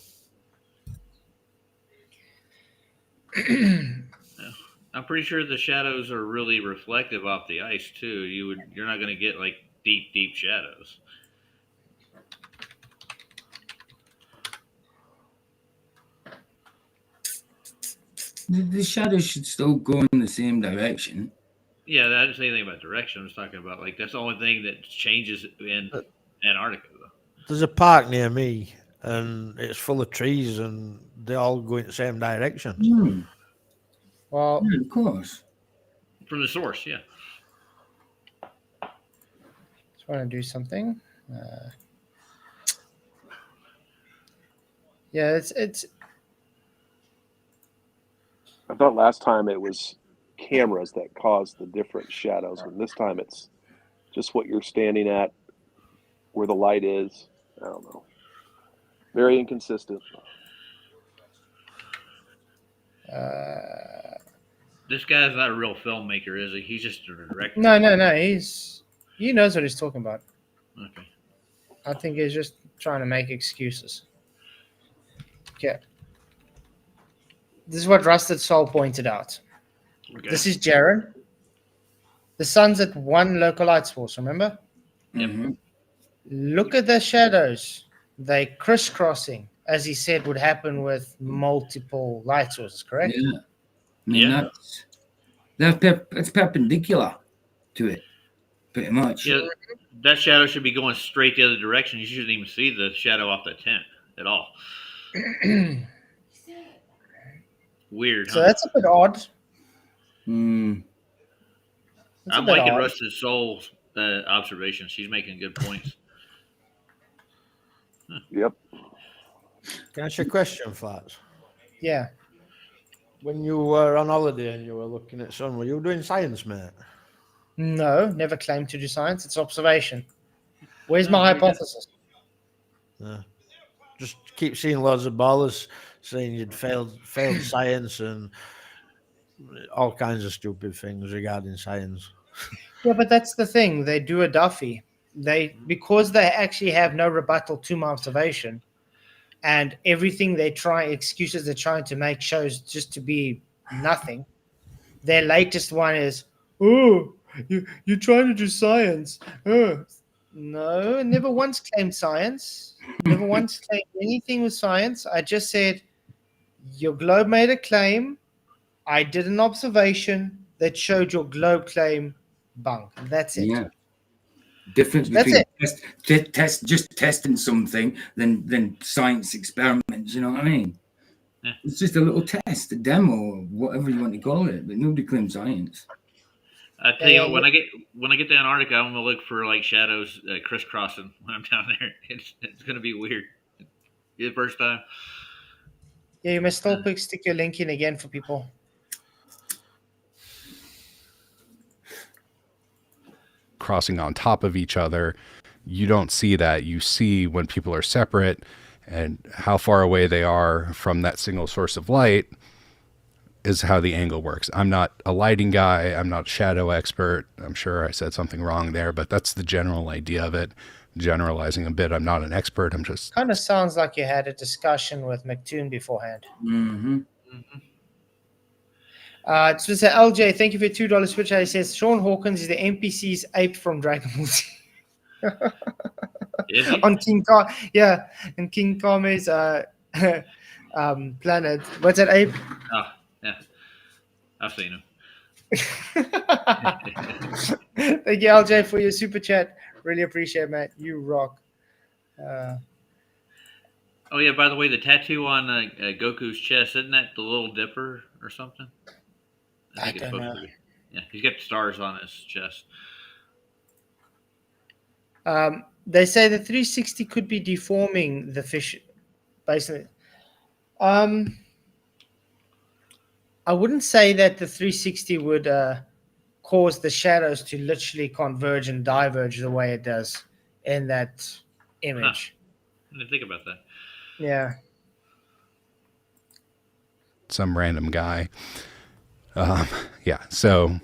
I'm pretty sure the shadows are really reflective off the ice too. You're not going to get like deep shadows. The shadows should still go in the same direction. Yeah, I didn't say anything about direction. I was talking about like that's the only thing that changes in Antarctica though. There's a park near me, and it's full of trees, and they all go in the same direction. Well, Yeah, of course. From the source, yeah. just want to do something. Yeah, it's. I thought last time it was cameras that caused the different shadows, and this time it's just what you're standing at, where the light is. I don't know. Very inconsistent. This guy's not a real filmmaker, is he? He's just a director. No. He knows what he's talking about. Okay. I think he's just trying to make excuses. Okay. This is what Rusted Soul pointed out. Okay. This is Jared. The sun's at one local light source, remember? Mm-hmm. Look at the shadows. They crisscrossing, as he said would happen with multiple light sources, correct? Yeah. I mean, that's perpendicular to it, pretty much. Yeah, that shadow should be going straight the other direction. You shouldn't even see the shadow off the tent at all. Weird. So that's a bit odd. Mm. I'm liking Rusted Soul's observations. She's making good points. Yep. Can I ask you a question, Flats? Yeah. When you were on holiday and you were looking at sun, were you doing science, mate? No, never claimed to do science. It's observation. Where's my hypothesis? Just keep seeing loads of ballers saying you'd failed science and all kinds of stupid things regarding science. Yeah, but that's the thing. They do a Duffy. Because they actually have no rebuttal to my observation, and everything excuses they're trying to make shows just to be nothing. Their latest one is, oh, you're trying to do science. Oh. No, never once claimed science. Never once claimed anything with science. I just said, your globe made a claim. I did an observation that showed your globe claim bunk. That's it. Yeah. Difference That's between it. just testing something than science experiments. You know what I mean? Yeah. It's just a little test, a demo, or whatever you want to call it. But nobody claims science. I tell you what, when I get to Antarctica, I'm gonna look for like shadows crisscrossing when I'm down there. It's gonna be weird. The first time. Yeah, you must still stick your link in again for people. Crossing on top of each other, you don't see that. You see when people are separate and how far away they are from that single source of light is how the angle works. I'm not a lighting guy. I'm not a shadow expert. I'm sure I said something wrong there, but that's the general idea of it. Generalizing a bit. I'm not an expert. I'm just kind of sounds like you had a discussion with McToon beforehand. Mm-hmm. So say LJ, thank you for $2 Switch. He says Sean Hawkins is the NPC's ape from Dragon Ball Z. Is he? On King Kong, yeah, and King Kame's planet. What's that ape? Oh, yeah. I've seen him. Thank you, LJ, for your super chat. Really appreciate it, Matt. You rock. Oh yeah. By the way, the tattoo on Goku's chest, isn't that the Little Dipper or something? I don't know. To be. Yeah, he's got stars on his chest. They say the 360 could be deforming the fish, basically. I wouldn't say that the 360 would cause the shadows to literally converge and diverge the way it does in that image. I didn't think about that. Yeah. some random guy. Yeah, so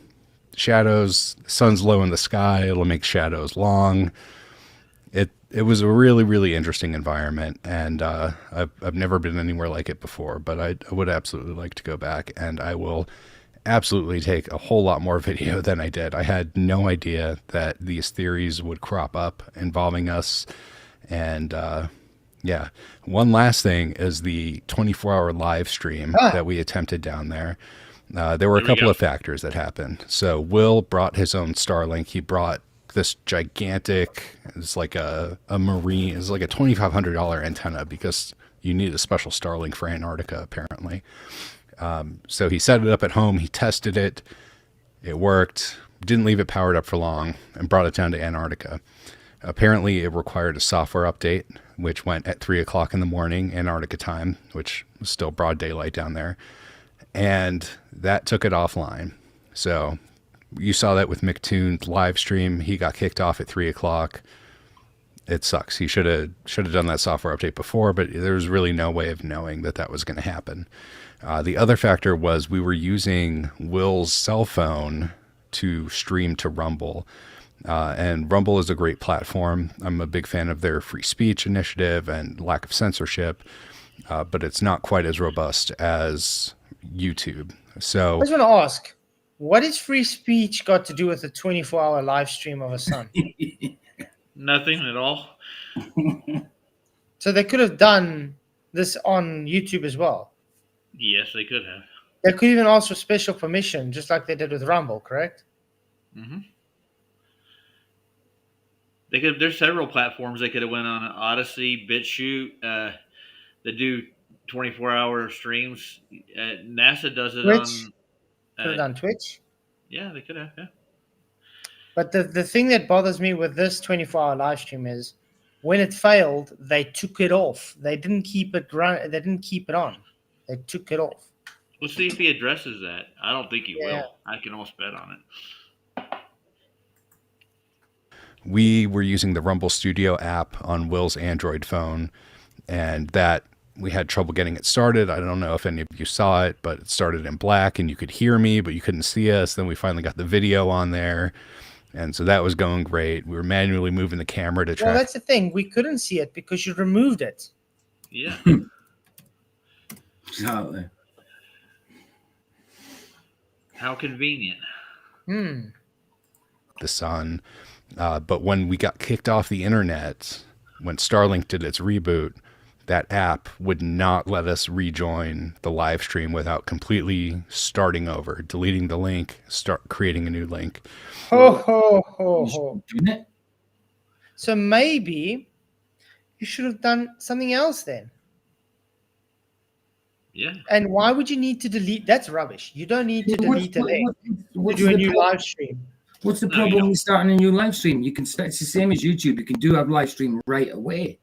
shadows, sun's low in the sky, it'll make shadows long. It was a really, really interesting environment, and I've never been anywhere like it before, but I would absolutely like to go back, and I will absolutely take a whole lot more video than I did. I had no idea that these theories would crop up involving us, and yeah. One last thing is the 24-hour live stream that we attempted down there. There were a couple of factors that happened. So Will brought his own Starlink. He brought this gigantic, it's like a marine, it's like a $2,500 antenna because you need a special Starlink for Antarctica, apparently. So he set it up at home. He tested it. It worked. Didn't leave it powered up for long and brought it down to Antarctica. Apparently it required a software update, which went at 3 o'clock in the morning, Antarctica time, which was still broad daylight down there. And that took it offline. So you saw that with McToon's live stream. He got kicked off at 3 o'clock. It sucks. He should have done that software update before, but there was really no way of knowing that that was going to happen. The other factor was we were using Will's cell phone to stream to Rumble. And Rumble is a great platform. I'm a big fan of their free speech initiative and lack of censorship, but it's not quite as robust as YouTube. So I was going to ask, what has free speech got to do with a 24-hour live stream of a sun? Nothing at all. So they could have done this on YouTube as well. Yes, they could have. They could even ask for special permission, just like they did with Rumble, correct? Mm-hmm. They could. There's several platforms they could have went on: Odyssey, BitChute. They do 24-hour streams. NASA does it Twitch? on. Could have done Twitch. Yeah, they could have. Yeah. But the thing that bothers me with this 24-hour live stream is when it failed, they took it off. They didn't keep it They didn't keep it on. They took it off. We'll see if he addresses that. I don't think he will. I can almost bet on it. we were using the Rumble Studio app on Will's Android phone, and that we had trouble getting it started. I don't know if any of you saw it, but it started in black and you could hear me, but you couldn't see us. Then we finally got the video on there. And so that was going great. We were manually moving the camera to track. Well, that's the thing. We couldn't see it because you removed it. Yeah. Exactly. How convenient. The sun. But when we got kicked off the internet, when Starlink did its reboot, that app would not let us rejoin the live stream without completely starting over, deleting the link, start creating a new link. Ho, ho, ho, ho. Doing it? So maybe you should have done something else then. Yeah. And why would you need to delete? That's rubbish. You don't need to delete a link to What's do a the new problem? live stream. What's the No, you problem don't. with starting a new live stream? You can start, it's the same as YouTube. You can do a live stream right away,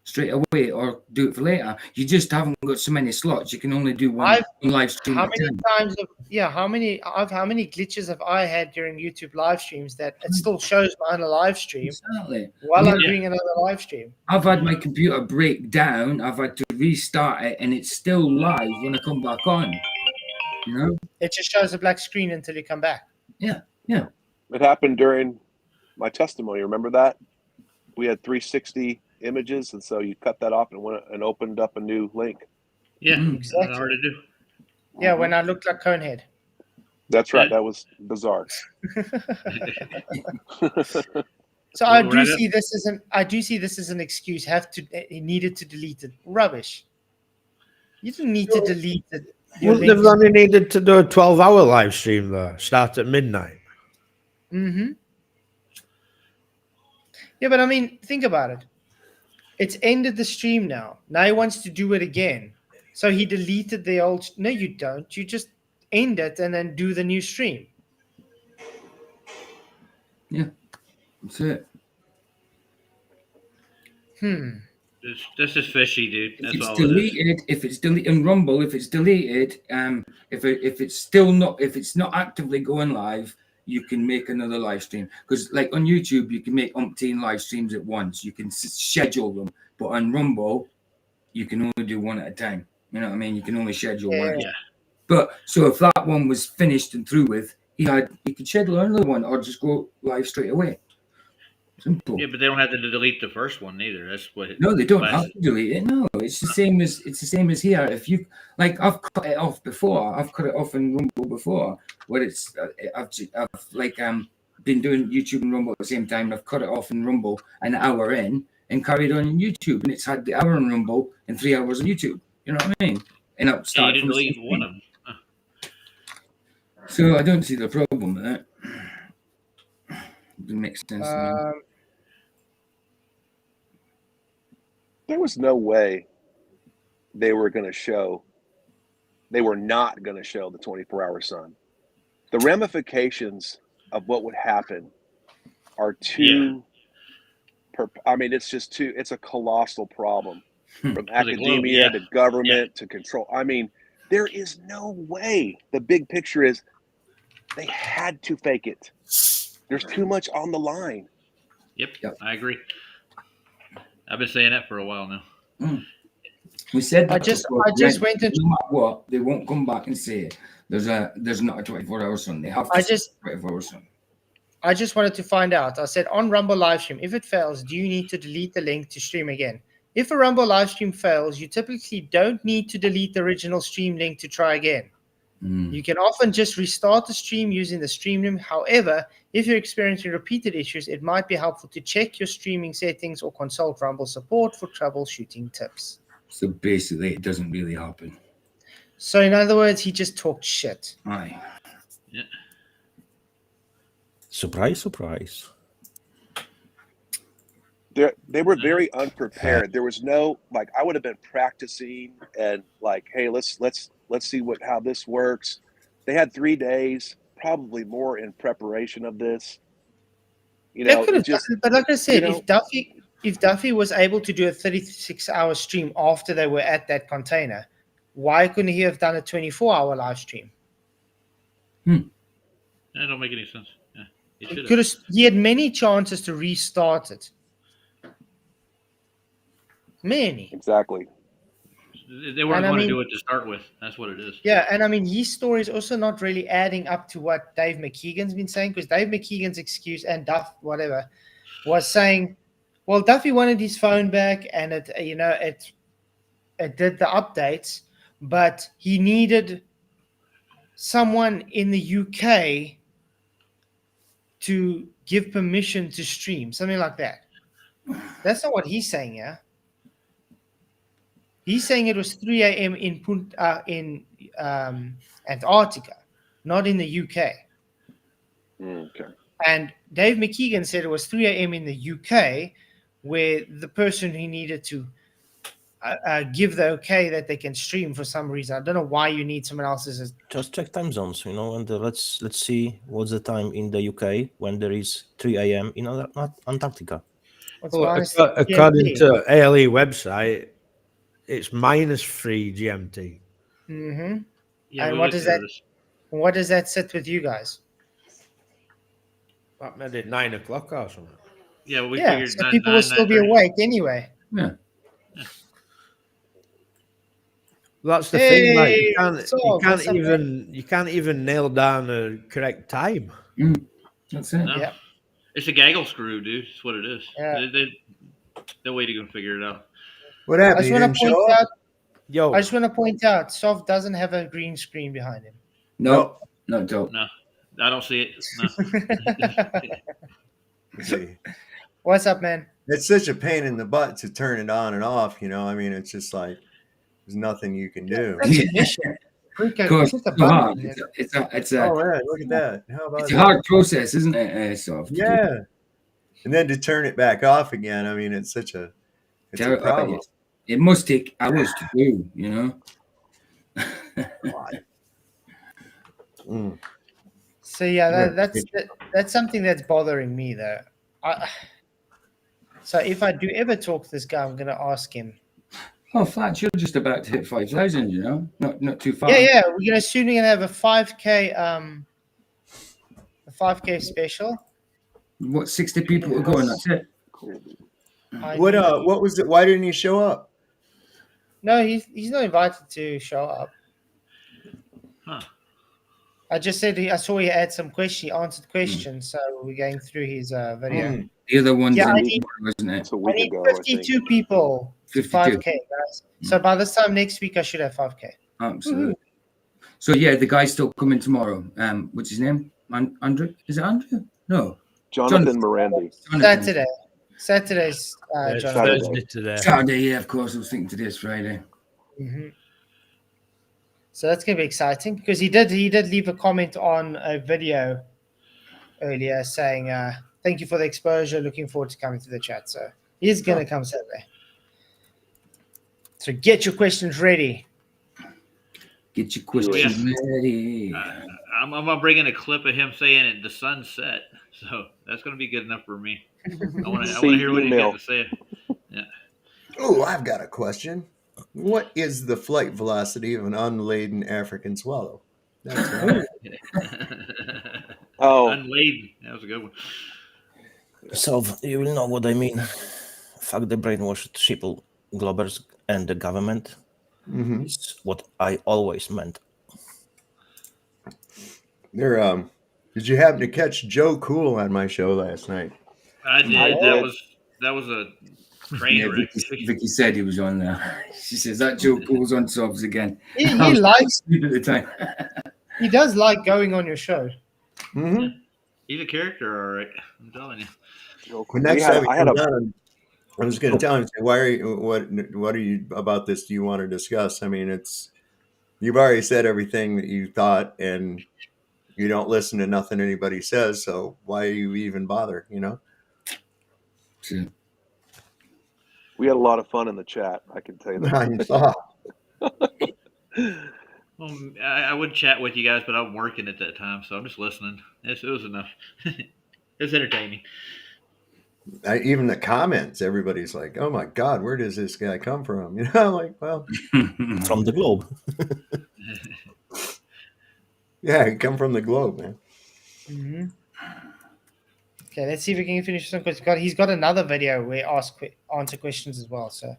straight away, or do it for later. You just haven't got so many slots. You can only do one live stream How at a many time. times? How many glitches have I had during YouTube live streams that it still shows me on a live stream Exactly. while I'm Yeah. doing another live stream? I've had my computer break down. I've had to restart it, and it's still live when I come back on. You know? It just shows a black screen until you come back. Yeah, yeah. It happened during my testimony. Remember that? We had 360 images, and so you cut that off and went and opened up a new link. Yeah. Exactly. That's hard to do. Yeah, when I looked like Conehead. That's right. Yeah. That was bizarre. So I Well, do right see this as an excuse. He needed to delete it. Rubbish. You didn't need to delete it. Your Wouldn't have links. only needed to do a 12-hour live stream though. Start at midnight. Mm-hmm. Yeah, but I mean, think about it. It's ended the stream now. Now he wants to do it again. So he deleted the old. No, you don't. You just end it and then do the new stream. Yeah. That's it. This is fishy, dude. That's If it's all it is. deleted, if it's deleted in Rumble, if it's deleted, if it's not actively going live, you can make another live stream. Because like on YouTube, you can make umpteen live streams at once. You can schedule them, but on Rumble, you can only do one at a time. You know what I mean? You can only schedule one. At a Yeah. time. But so if that one was finished and through with, he could schedule another one or just go live straight away. Simple. Yeah, but they don't have to delete the first one either. That's what. No, they don't last- have to delete it. No, it's the same as here. If you like, I've cut it off before. I've cut it off in Rumble before. Where it's I've been doing YouTube and Rumble at the same time. And I've cut it off in Rumble an hour in and carried on in YouTube, and it's had the hour in Rumble and 3 hours on YouTube. You know what I mean? And I've Yeah, you started didn't from the delete same one thing. of them. So I don't see the problem with that. It makes sense to me. There was no way they were not going to show the 24-hour sun. The ramifications of what would happen are too. It's a colossal problem from academia to government to control. I mean, there is no way. The big picture is they had to fake it. There's too much on the line. Yep, I agree. I've been saying that for a while now. We said that I just went into. no matter what, they won't come back and say there's not a 24-hour sun. They have to 24-hour sun. I just wanted to find out. I said on Rumble live stream, if it fails, do you need to delete the link to stream again? If a Rumble live stream fails, you typically don't need to delete the original stream link to try again. You can often just restart the stream using the stream name. However, if you're experiencing repeated issues, it might be helpful to check your streaming settings or consult Rumble support for troubleshooting tips. So basically, it doesn't really happen. So in other words, he just talked shit. Aye. Yeah. Surprise, surprise. They were very unprepared. There was no I would have been practicing and hey, let's see how this works. They had 3 days, probably more in preparation of this. But like I said, if Duffy was able to do a 36-hour stream after they were at that container, why couldn't he have done a 24-hour live stream? That don't make any sense. Yeah. It should Could have. have. He had many chances to restart it. Many. Exactly. They weren't And I going to mean- do it to start with. That's what it is. Yeah, and I mean, his story is also not really adding up to what Dave McKeegan's been saying, because Dave McKeegan's excuse and Duff, whatever, was saying, well, Duffy wanted his phone back, and it did the updates, but he needed someone in the UK to give permission to stream, something like that. That's not what he's saying, yeah. He's saying it was 3 a.m. in Antarctica, not in the UK. Okay. And Dave McKeegan said it was 3 a.m. in the UK, where the person who needed to give the okay that they can stream for some reason. I don't know why you need someone else's. Just check time zones, and let's see what's the time in the UK when there is 3 a.m. in Antarctica. What's Well, minus according GMT? to ALE website, it's -3 GMT. Mm-hmm. Yeah, And we what listened does to that- this. What does that sit with you guys? That made it 9 o'clock or something. Yeah, we Yeah, figured so people will still be 9:30. awake anyway. Yeah. That's the thing. Like Hey, what's up, you can't even nail down a correct time. That's it. No. Yeah. It's a gaggle screw, dude. It's what it is. Yeah. No way to go figure it out. What I happened? just You want didn't to point show up? out. Yo, I just want to point out, Soft doesn't have a green screen behind him. No, don't. No, I don't see it. No. Let's see. What's up, man? It's such a pain in the butt to turn it on and off. I mean, it's just like there's nothing you can do. That's a mission. Of course, Click the it's so hard. button. It's a Oh, man, look at that. How about it's a that? hard process, isn't it? Soft. Yeah. And then to turn it back off again, I mean, it's a problem. It must take hours to do. Mm. So yeah, Yeah. that's something that's bothering me though. So if I do ever talk to this guy, I'm gonna ask him. Oh, Flatz, you're just about to hit 5,000. Not too far. Yeah, we're gonna soon have a 5K special. What 60 people to go, and that's it. What was it? Why didn't he show up? No, he's not invited to show up. Huh. I just said I saw he had some he answered questions, so we're going through his video. Mm. The other one's Yeah, in I need- wasn't it? It's a I week need ago, I think. 52 people to 52. 5K, guys. So by this time next week, I should have 5K. Absolutely. So yeah, the guy's still coming tomorrow. What's his name? Andrew? Is it Andrew? No. Jonathan Morandi. Jonathan. Saturday's it's Jonathan. Thursday today. Saturday, yeah, of course. I was thinking today's Friday. Mm-hmm. So that's going to be exciting because he did leave a comment on a video earlier saying, thank you for the exposure. Looking forward to coming to the chat. So he's going to come Saturday. So get your questions ready. Get your questions ready. I'm gonna bring in a clip of him saying it. The sun set, so that's gonna be good enough for me. I want to hear what he's got to say. Yeah. Oh, I've got a question. What is the flight velocity of an unladen African swallow? That's right. Unladen. That was a good one. So you will know what I mean. Fuck the brainwashed sheeple globbers and the government. Mm-hmm. It's what I always meant. Did you happen to catch Joe Cool on my show last night? I did. That was a train wreck. Vicky said he was on there. She says that Joe Cool's on subs again. He likes at the time. He does like going on your show. Mm-hmm. He's a character, all right. I'm telling you. Well, next time he comes on, I was going to tell him, why are you, what are you about this? Do you want to discuss? I mean, you've already said everything that you thought, and you don't listen to nothing anybody says. So why you even bother? Sure. We had a lot of fun in the chat. I can tell you that. I saw. Well, I would chat with you guys, but I'm working at that time, so I'm just listening. It was enough. It's entertaining. Even the comments, everybody's like, "Oh my God, where does this guy come from?" Like, well, from the globe. Yeah, he come from the globe, man. Mm-hmm. Okay, let's see if we can finish some questions. He's got another video where answer questions as well. So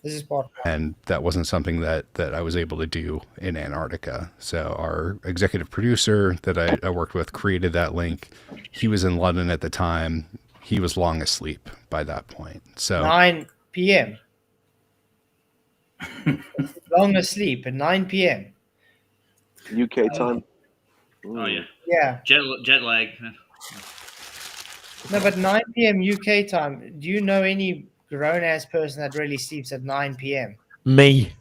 this is part one. And that wasn't something that I was able to do in Antarctica. So our executive producer that I worked with created that link. He was in London at the time. He was long asleep by that point. So 9 p.m. Long asleep at 9 p.m. UK time. Oh yeah, Yeah. jet lag. No, but 9 p.m. UK time. Do you know any grown-ass person that really sleeps at 9 p.m.? Me.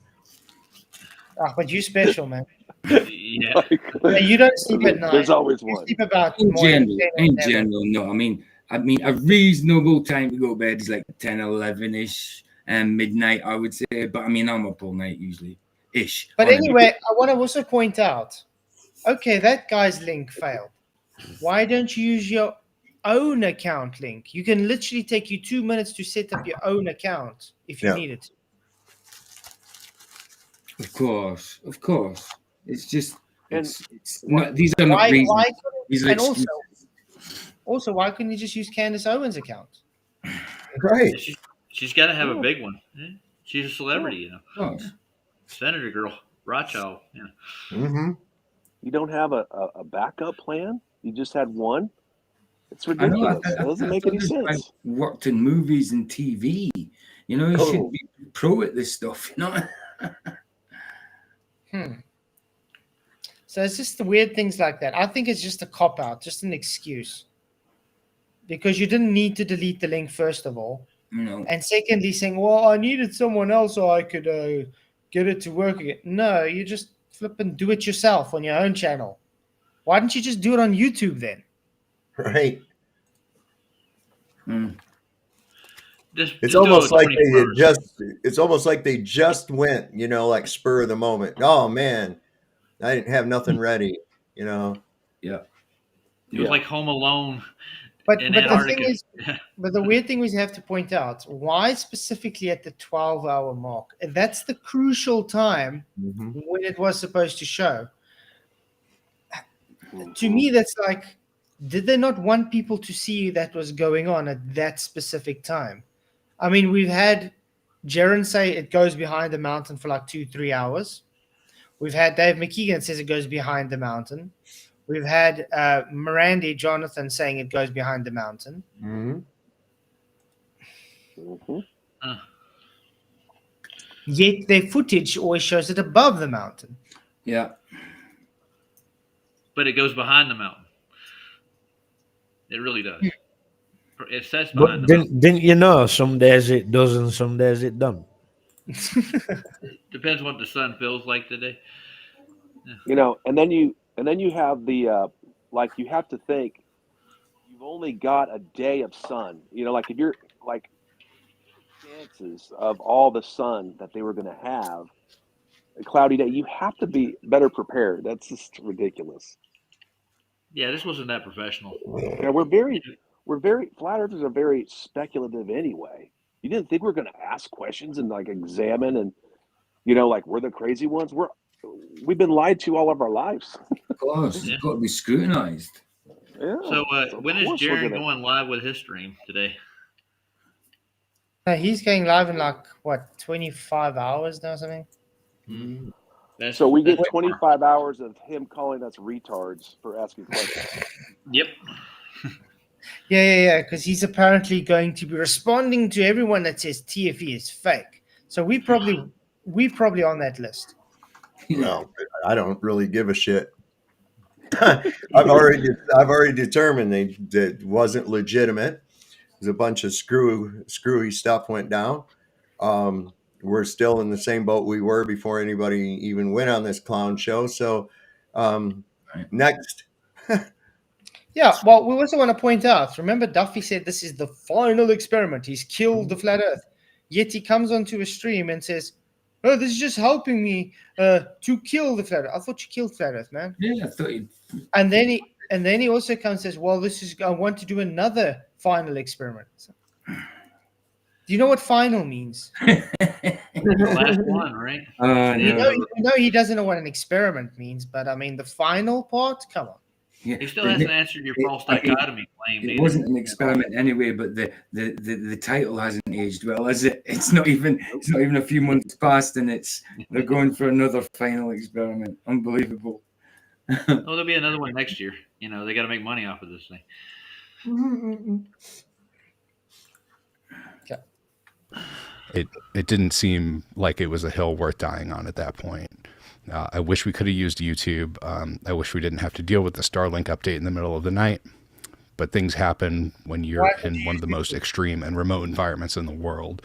Ah, but you special, man. Yeah. Yeah, you don't sleep at 9. There's always You one. sleep about In more than general, 10 or in 11. general, no. I mean, a reasonable time to go to bed is like 10, 11-ish and midnight, I would say. But I mean, I'm up all night usually, ish. But on a- anyway, I want to also point out, okay, that guy's link failed. Why don't you use your own account link? You can literally take you 2 minutes to set up your own account if you Yeah. need it. Of course. It's just, And it's not, these are not Why reasons. These are and excuses. also, why couldn't you just use Candace Owens' account? Right. She's got to have a big one. Yeah. She's a celebrity, you know. Of course. Senator girl, Rothschild. Yeah. Mm-hmm. you don't have a backup plan? You just had one? It's I know. ridiculous. It doesn't make any sense. Worked in movies and TV. You know, you Oh. should be pro at this stuff. You know. So it's just the weird things like that. I think it's just a cop out, just an excuse. Because you didn't need to delete the link, first of all. No. And secondly, saying, well, I needed someone else so I could get it to work again. No, you just flip and do it yourself on your own channel. Why don't you just do it on YouTube then? Right. Just It's do almost a like they 24 had it's almost like they just went, you know, like spur of the moment. Oh man, I didn't have nothing ready, you know. Yeah. It was like Home Alone But in the Antarctica. thing is, but the weird thing we have to point out, why specifically at the 12-hour mark? That's the crucial time when it was supposed to show. To me, that's like, did they not want people to see that was going on at that specific time? I mean, we've had Jaron say it goes behind the mountain for like 2-3 hours. We've had Dave McKeegan says it goes behind the mountain. We've had Miranda Jonathan saying it goes behind the mountain. Yet their footage always shows it above the mountain. Yeah. But it goes behind the mountain. It really does. It says But behind the mountain. didn't you know some days it does and some days it don't? Depends what the sun feels like today. You know, and then you have the like, you have to think you've only got a day of sun. You know, like if you're like chances of all the sun that they were going to have a cloudy day, you have to be better prepared. That's just ridiculous. Yeah, this wasn't that professional. You know, we're very flat earthers are very speculative anyway. You didn't think we were going to ask questions and like examine and, you know, like we're the crazy ones. We've been lied to all of our lives. Of course, it's got to be scrutinized. Yeah. So when is course we're Jaron gonna- going live with his stream today? He's going live in like, what, 25 hours now or something? That's, So we get that's- 25 hours of him calling us retards for asking questions. Yep. Yeah, because he's apparently going to be responding to everyone that says TFE is fake. So we probably on that list. Well, I don't really give a shit. I've already determined that wasn't legitimate. There's a bunch of screwy stuff went down. We're still in the same boat we were before anybody even went on this clown show. So next. Yeah, well, we also want to point out, remember Duffy said this is the final experiment. He's killed the flat earth. Yet he comes onto a stream and says, oh, this is just helping me to kill the flat earth. I thought you killed flat earth, man. Yeah, I thought you. And then he also comes and says, well, I want to do another final experiment. So, do you know what final means? The last one, right? You know he doesn't know what an experiment means, but I mean the final part, come on. Yeah, He still but hasn't answered your false I mean, dichotomy claim. it either. wasn't an experiment anyway, but the title hasn't aged well, has it? It's not even a few months past, and they're going for another final experiment. Unbelievable. Oh, there'll be another one next year. You know, they got to make money off of this thing. It didn't seem like it was a hill worth dying on at that point. I wish we could have used YouTube. I wish we didn't have to deal with the Starlink update in the middle of the night. But things happen when you're in one of the most extreme and remote environments in the world.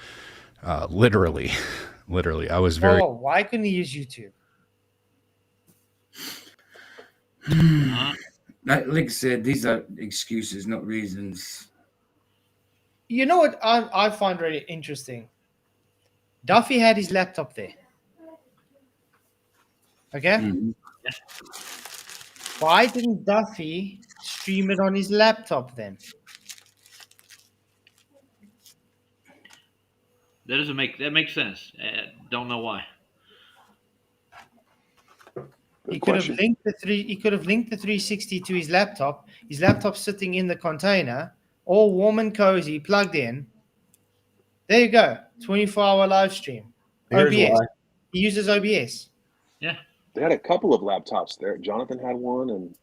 Literally, I was very. Oh, why couldn't he use YouTube? Like I said, these are excuses, not reasons. You know what I find really interesting? Duffy had his laptop there. Okay? Mhm. Why didn't Duffy stream it on his laptop then? That makes sense. Don't know why. He could have linked the 360 to his laptop. His laptop's sitting in the container, all warm and cozy, plugged in. There you go. 24-hour live stream. Here's OBS. why. He uses OBS. Yeah. They had a couple of laptops there. Jonathan had one, and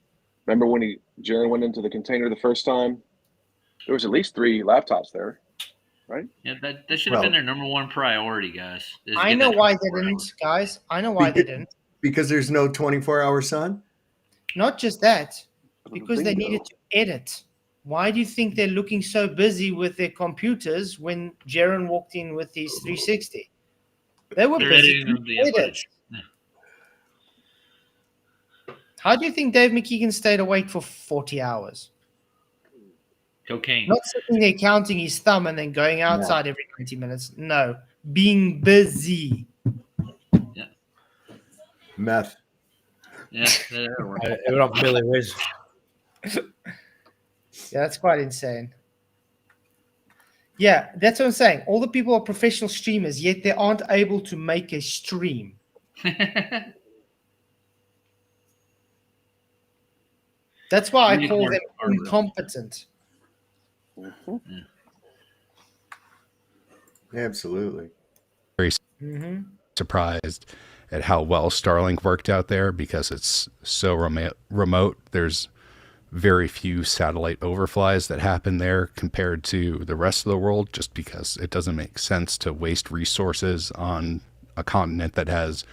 remember when Jaron went into the container the first time? There was at least 3 laptops there, right? Yeah, that should have been their number one priority, guys. I know why they didn't, guys. I know why they didn't. Because there's no 24-hour sun? Not just that, because they needed to edit. Why do you think they're looking so busy with their computers when Jaron walked in with his 360? They were busy editing the footage. Yeah. How do you think Dave McKeegan stayed awake for 40 hours? Cocaine. Not sitting there counting his thumb and then going outside every 20 minutes. No, being busy. Yeah. Meth. Yeah, that'll work. It was Billy Wiz. Yeah, that's quite insane. Yeah, that's what I'm saying. All the people are professional streamers, yet they aren't able to make a stream. That's why I call them incompetent. Absolutely. Very surprised at how well Starlink worked out there because it's so remote. There's very few satellite overflies that happen there compared to the rest of the world, just because it doesn't make sense to waste resources on a continent that has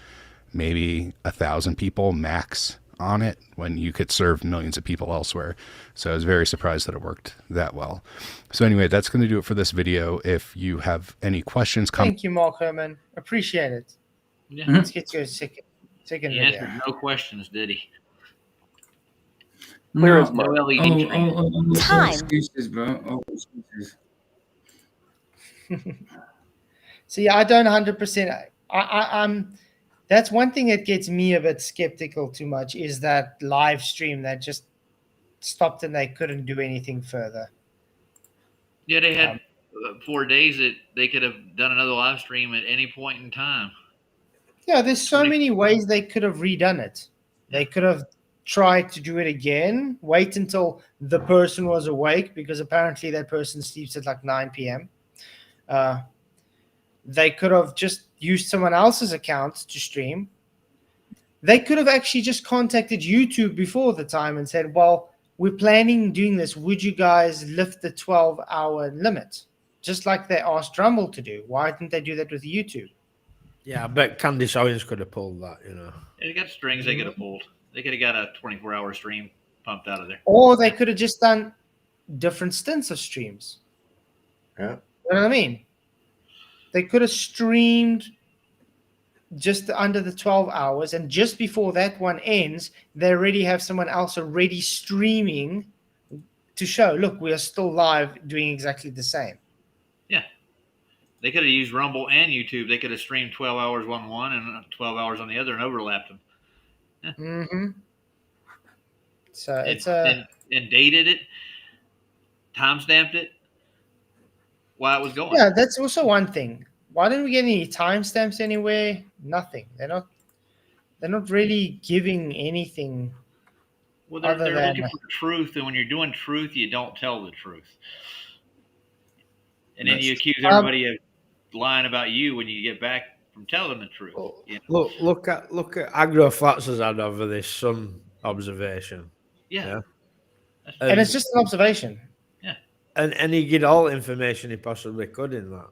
maybe 1,000 people max on it when you could serve millions of people elsewhere. So I was very surprised that it worked that well. So anyway, that's going to do it for this video. If you have any questions, thank you, Mark Herman. Appreciate it. Yeah. Let's get you a second He video. answered no questions, did he? Clear No, as mud. Time. Excuses, bro. Oh, excuses. See, I don't 100%. I'm. That's one thing that gets me a bit skeptical too much is that live stream that just stopped and they couldn't do anything further. Yeah, they had 4 days that they could have done another live stream at any point in time. Yeah, there's so many ways they could have redone it. They could have tried to do it again, wait until the person was awake, because apparently that person sleeps at like 9 p.m. They could have just used someone else's account to stream. They could have actually just contacted YouTube before the time and said, well, we're planning on doing this. Would you guys lift the 12-hour limit? Just like they asked Rumble to do. Why didn't they do that with YouTube? Yeah, I bet Candice Owens could have pulled that, you know. Yeah, they got strings they could have pulled. They could have got a 24-hour stream pumped out of there. Or they could have just done different stints of streams. Yeah. You know what I mean? They could have streamed just under the 12 hours, and just before that one ends, they already have someone else already streaming to show, look, we are still live doing exactly the same. Yeah. They could have used Rumble and YouTube. They could have streamed 12 hours on one and 12 hours on the other and overlapped them. Yeah. Mm-hmm. So it's and dated it, time-stamped it while it was going. Yeah, that's also one thing. Why didn't we get any timestamps anywhere? Nothing. They're not really giving anything Well, other they're than looking for truth, and when you're doing truth, you don't tell the truth, and then That's you accuse um, everybody of lying about you when you get back from telling the truth. You know? Look at Agro Flats has had over this sun observation. Yeah. Yeah. and it's And just an observation. Yeah. and he get all the information he possibly could in that.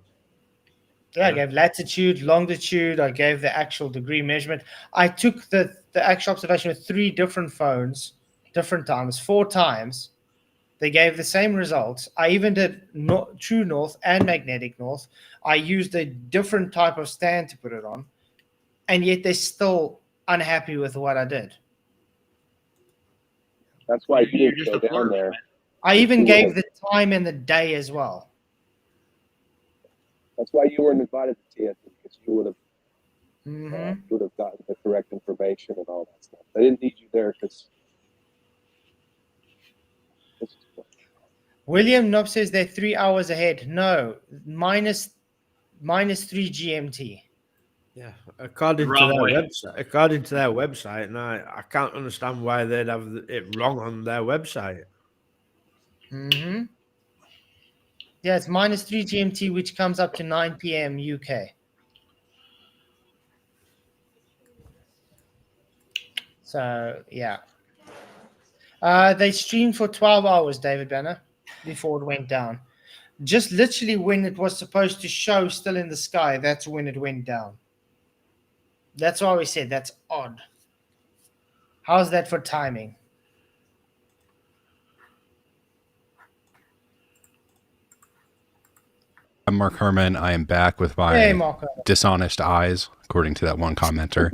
Yeah, I Yeah. gave latitude, longitude. I gave the actual degree measurement. I took the actual observation with 3 different phones, different times, 4 times. They gave the same results. I even did true north and magnetic north. I used a different type of stand to put it on, and yet they're still unhappy with what I did. That's why you You're didn't just go a down flirt, there. man. I even gave the time and the day as well. That's why you weren't invited to TSC, because you would have Mm-hmm. gotten the correct information and all that stuff. They didn't need you there because. William Knob says they're 3 hours ahead. No, minus 3 GMT. Yeah, according to Wrong their way. website, and I can't understand why they'd have it wrong on their website. Mm-hmm. Yeah, it's minus 3 GMT, which comes up to 9 p.m. UK. So, yeah. They streamed for 12 hours, David Banner, before it went down. Just literally when it was supposed to show still in the sky, that's when it went down. That's why we said that's odd. How's that for timing? I'm Mark Herman. I am back with my Hey, Marco. dishonest eyes, according to that one commenter.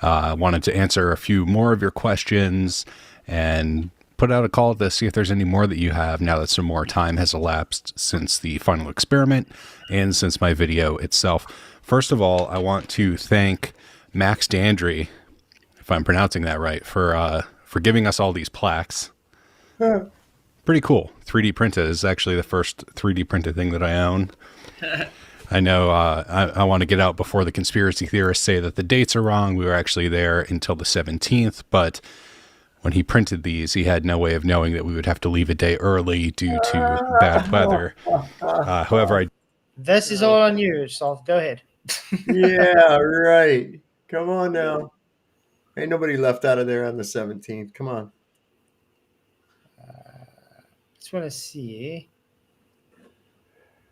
I wanted to answer a few more of your questions and put out a call to see if there's any more that you have now that some more time has elapsed since the final experiment and since my video itself. First of all, I want to thank Max Dandry, if I'm pronouncing that right, for giving us all these plaques. Pretty cool. 3D printed is actually the first 3D printed thing that I own. I know I want to get out before the conspiracy theorists say that the dates are wrong. We were actually there until the 17th, but when he printed these, he had no way of knowing that we would have to leave a day early due to bad weather. However, This is all on you, so go ahead. Yeah, right. Come on now. Ain't nobody left out of there on the 17th. Come on. Just want to see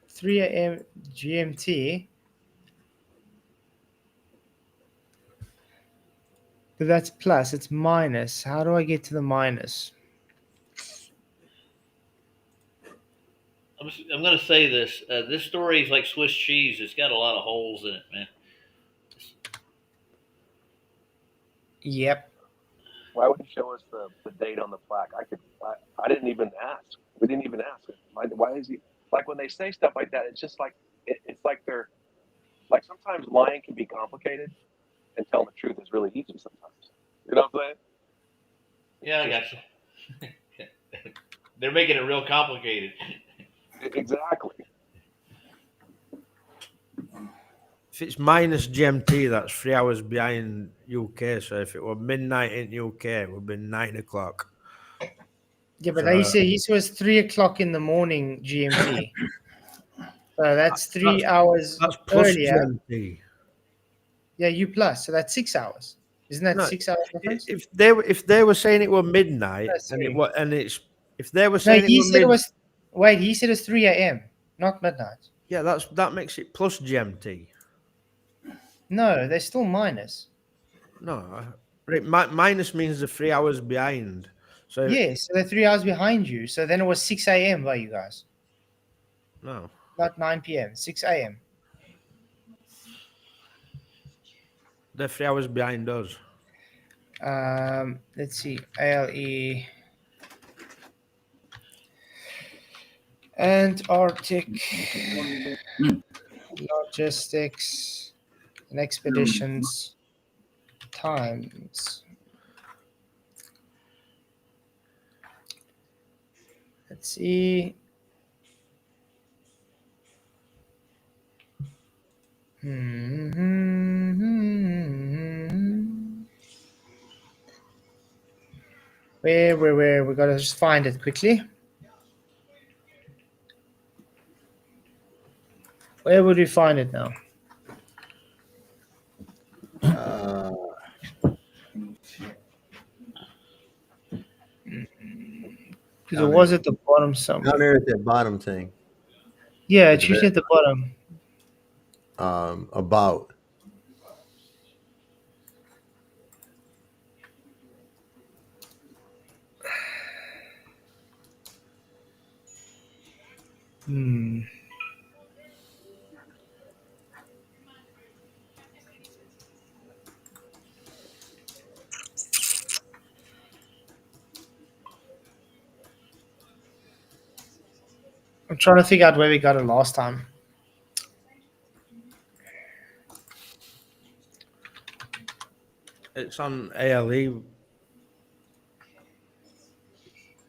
3 a.m. GMT. But that's plus, it's minus. How do I get to the minus? I'm going to say this. This story is like Swiss cheese. It's got a lot of holes in it, man. Yep. Why would you show us the date on the plaque? I didn't even ask. We didn't even ask. Why is he like when they say stuff like that? It's just like it's like they're like sometimes lying can be complicated, and telling the truth is really easy sometimes. You know what I'm saying? Yeah, I got you. They're making it real complicated. Exactly. If it's minus GMT, that's 3 hours behind UK. So if it were midnight in UK, it would be 9 o'clock. Yeah, but he says 3 o'clock in the morning GMT. So that's 3 hours That's plus earlier. GMT. Yeah, you plus. So that's 6 hours. Isn't that 6 hours difference? If they were saying it were midnight if they were saying he said it was. Wait, he said it's 3 a.m., not midnight. Yeah, that makes it plus GMT. No, they're still minus. No, minus means the 3 hours behind. So yes, so they're 3 hours behind you. So then it was 6 a.m. by you guys. No, not 9 p.m. 6 a.m. They're 3 hours behind us. Let's see. ALE. Antarctic logistics and expeditions times. Let's see. Where? We gotta just find it quickly. Where would we find it now? Because it was at the bottom somewhere. Down there at that bottom thing. Yeah, it's usually at the bottom. About. Hmm. I'm trying to figure out where we got it last time. It's on ALE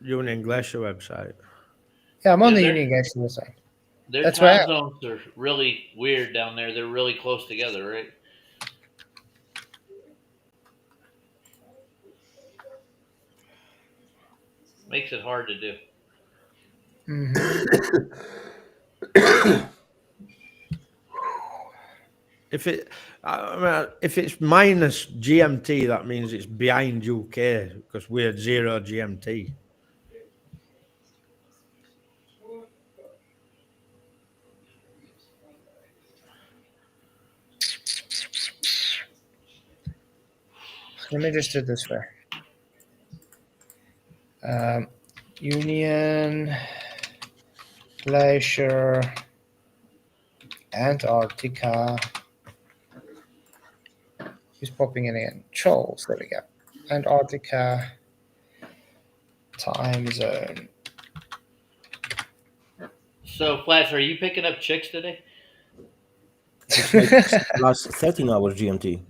Union Glacier website. Yeah, I'm on the Yeah, Union Glacier website. Their That's where I time am. zones are really weird down there. They're really close together, right? Makes it hard to do. Mhm. If it's minus GMT, that means it's behind UK because we're 0 GMT. Let me just do it this way. Union Glacier Antarctica. Who's popping in again? Trolls. There we go. Antarctica time zone. So, Flats, are you picking up chicks today? Last 13 hours GMT.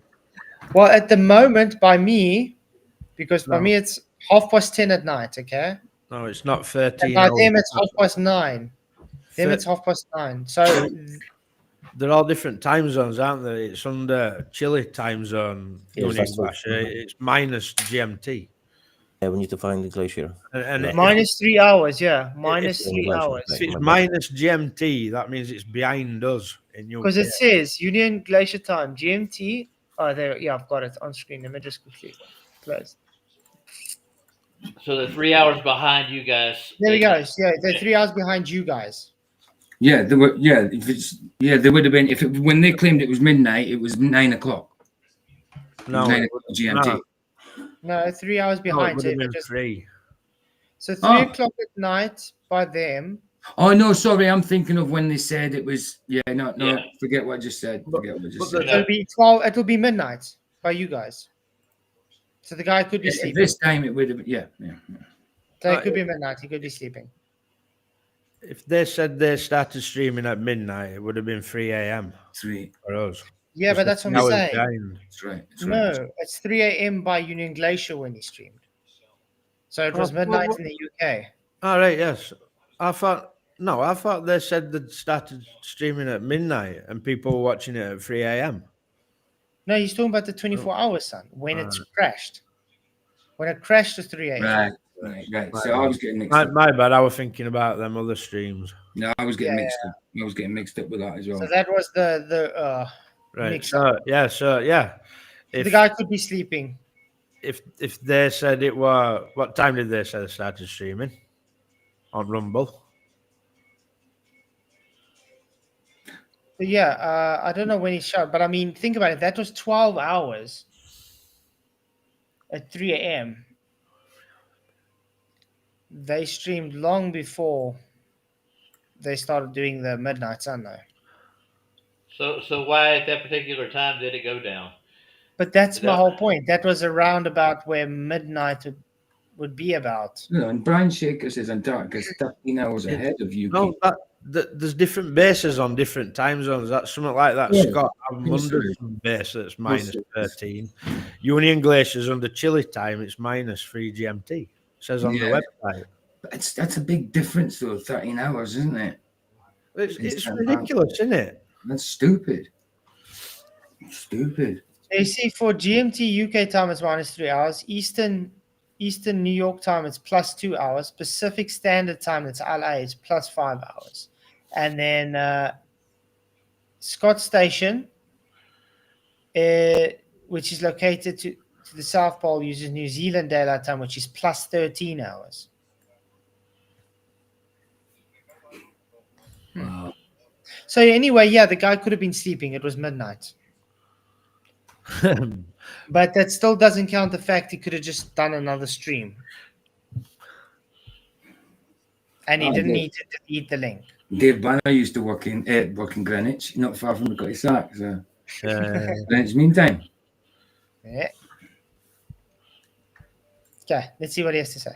Well, at the moment, by me, because by me it's 10:30 at night. Okay. No, it's not And 13 by hours. them it's 9:30. Them it's 9:30. So they're all different time zones, aren't they? It's under Chile time zone. Yes, that's true. It's minus GMT. Yeah, we need to find the glacier. And minus 3 hours, yeah. if Minus 3 hours. it's minus GMT, that means it's behind us in UK. Because it says Union Glacier time, GMT. Oh, there. Yeah, I've got it on screen. Let me just quickly close. So they're 3 hours behind you guys. There we go. Yeah, they're 3 hours behind you guys. Yeah, they were. Yeah, they would have been when they claimed it was midnight. It was 9 o'clock. No, 9 o'clock GMT. No, 3 hours behind. would have been 3. So 3 o'clock at night by them. Oh no, sorry, I'm thinking of when they said it was. Yeah, no. Forget what I just said. It'll be 12. It'll be midnight by you guys. So the guy could be sleeping. This time it would have. Yeah. So it could be midnight. He could be sleeping. If they said they started streaming at midnight, it would have been 3 a.m. 3 for us. Yeah, but that's what I'm saying. That's right. No, it's 3 a.m. by Union Glacier when he streamed. So it was midnight in the UK. All right, yes. I thought they said they'd started streaming at midnight and people were watching it at 3 a.m. No, he's talking about the 24 hours, son, when it's crashed. When it crashed to 3 a.m. Right. So I was getting mixed up. My bad. I was thinking about them other streams. No, I was getting mixed up. I was getting mixed up with that as well. So that was the right. mix So yeah. If the guy could be sleeping. If they said it were, what time did they say they started streaming on Rumble? But yeah, I don't know when he shot, but I mean, think about it. That was 12 hours at 3 a.m. They streamed long before they started doing the midnight sun, though. So why at that particular time did it go down? But that's my whole point. That was around about where midnight would be about. No, and Brian Shaker says Antarctica is 13 hours ahead of UK. No, there's different bases on different time zones. That's something like that. Yeah, Scott, I'm under some base that's minus 13. Union Glacier's under Chile time. It's minus 3 GMT. It says on the website. But that's a big difference, though. 13 hours, isn't it? It's ridiculous, isn't it? That's stupid. Stupid. So you see, for GMT UK time, it's minus 3 hours. Eastern Eastern New York time, it's plus 2 hours. Pacific Standard Time, that's LA, is plus 5 hours. And then Scott Station, which is located to the South Pole, uses New Zealand Daylight Time, which is plus 13 hours. Wow. So anyway, yeah, the guy could have been sleeping. It was midnight. But that still doesn't count the fact he could have just done another stream. And he didn't need to delete the link. Dave Banner used to work in Greenwich, not far from the Scottish Sack. So Greenwich Mean Time. Yeah. Okay, let's see what he has to say.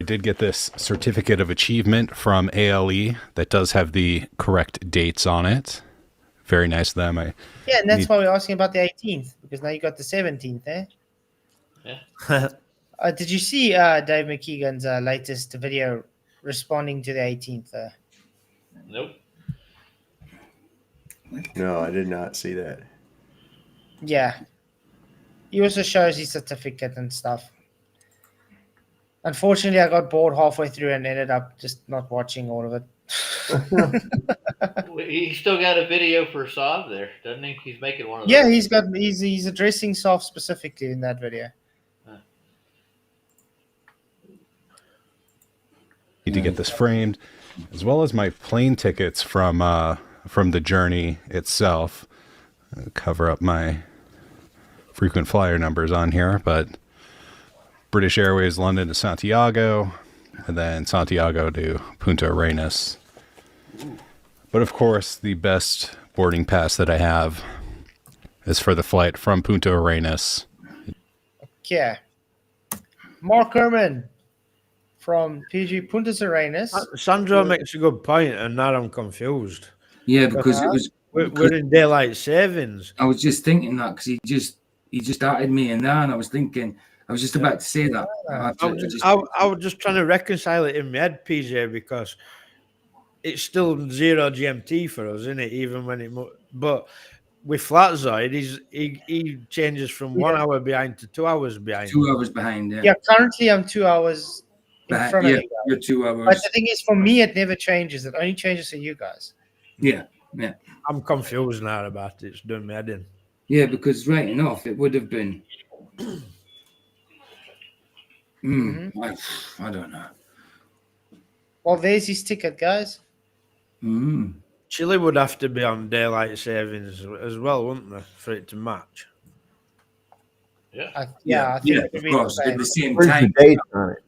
I did get this certificate of achievement from ALE that does have the correct dates on it. Very nice of them. Yeah, and that's why we're asking about the 18th, because now you got the 17th, eh? Yeah. Did you see Dave McKeegan's latest video responding to the 18th? Nope. No, I did not see that. Yeah. He also shows his certificate and stuff. Unfortunately, I got bored halfway through and ended up just not watching all of it. He still got a video for Saab there, doesn't he? He's making one of those. Yeah, he's addressing Soft specifically in that video. Need to get this framed, as well as my plane tickets from the journey itself. Cover up my frequent flyer numbers on here, but British Airways London to Santiago, and then Santiago to Punta Arenas. But of course, the best boarding pass that I have is for the flight from Punta Arenas. Okay. Mark Herman from PG Punta Arenas. Sandro makes a good point, and now I'm confused. Yeah, because it was. We're in daylight savings. I was just thinking that because he just started me in there, and I was thinking. I was just about to say that. I was just trying to reconcile it in my head, PJ, because it's still 0 GMT for us, isn't it? Even when but with Flatzoid, he changes from 1 hour behind to 2 hours behind. 2 hours behind. Yeah. Yeah, currently I'm 2 hours in front of you guys. You're 2 hours. But the thing is, for me, it never changes. It only changes for you guys. Yeah. I'm confused now about it. It's doing me head in. Yeah, because right enough, it would have been. I don't know. Well, there's his ticket, guys. Chile would have to be on daylight savings as well, wouldn't they, for it to match? Yeah. I think it would of be course. the At the same. same Where's time. the date on it?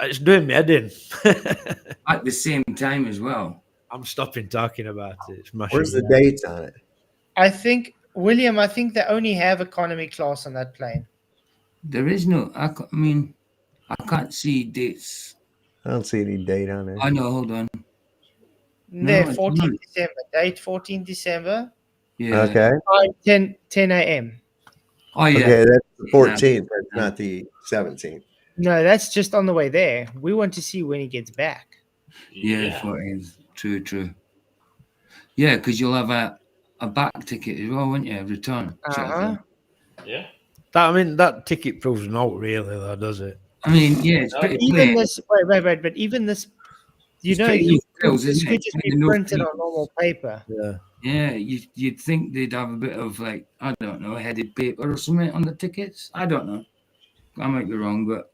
It's doing me head in. At the same time as well. I'm stopping talking about it. It's mashing Where's the me head. dates on it? I think, William, I think they only have economy class on that plane. There is no. I can't see dates. I don't see any date on there. I know. Hold on. There, it's 14th not. December. Date 14th December. Yeah. Okay. 10 a.m. Oh yeah. Okay, that's the 14th. That's not the 17th. No, that's just on the way there. We want to see when he gets back. Yeah. 14th. True. Yeah, because you'll have a back ticket as well, won't you? Return. Yeah. That ticket proves not really, though, does it? I mean, yeah, it's pretty Even plain. this, wait, but even this, It's pretty details, this isn't could it? just With be the no printed fee. on normal paper. Yeah. Yeah, you'd think they'd have a bit of like, I don't know, headed paper or something on the tickets. I don't know. I might be wrong, but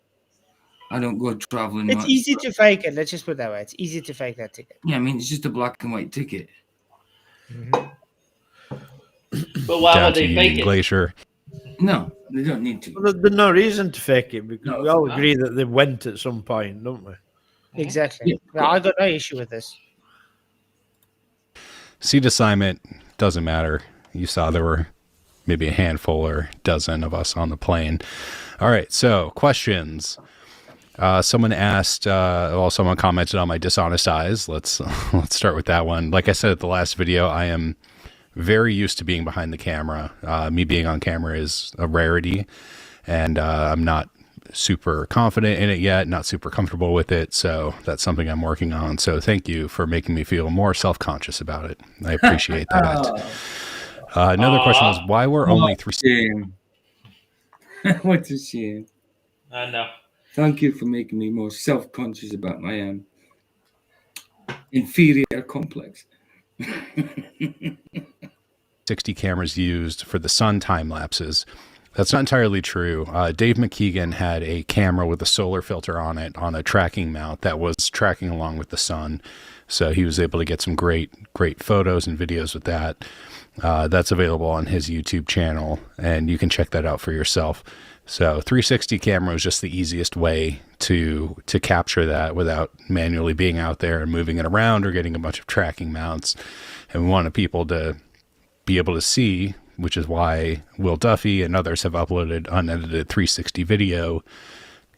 I don't go traveling It's much. easy to fake it. Let's just put it that way. It's easy to fake that ticket. Yeah, I mean, it's just a black and white ticket. But why Down would to they Union fake it? Glacier. No, they don't need to. Well, there's no reason to fake it because No, we all no. agree that they went at some point, don't we? Exactly. Yeah, No, I got no issue with this. Seat assignment doesn't matter. You saw there were maybe a handful or dozen of us on the plane. All right, so questions. Someone asked, someone commented on my dishonest eyes. Let's start with that one. Like I said at the last video, I am very used to being behind the camera. Me being on camera is a rarity, and I'm not super confident in it yet, not super comfortable with it. So that's something I'm working on. So thank you for making me feel more self-conscious about it. I appreciate that. Another question was why we're only three. Shame. What a shame. I know. Thank you for making me more self-conscious about my inferior complex. 60 cameras used for the sun time lapses. That's not entirely true. Dave McKeegan had a camera with a solar filter on it on a tracking mount that was tracking along with the sun. So he was able to get some great photos and videos with that. That's available on his YouTube channel, and you can check that out for yourself. So 360 camera is just the easiest way to capture that without manually being out there and moving it around or getting a bunch of tracking mounts. And we wanted people to be able to see, which is why Will Duffy and others have uploaded unedited 360 video.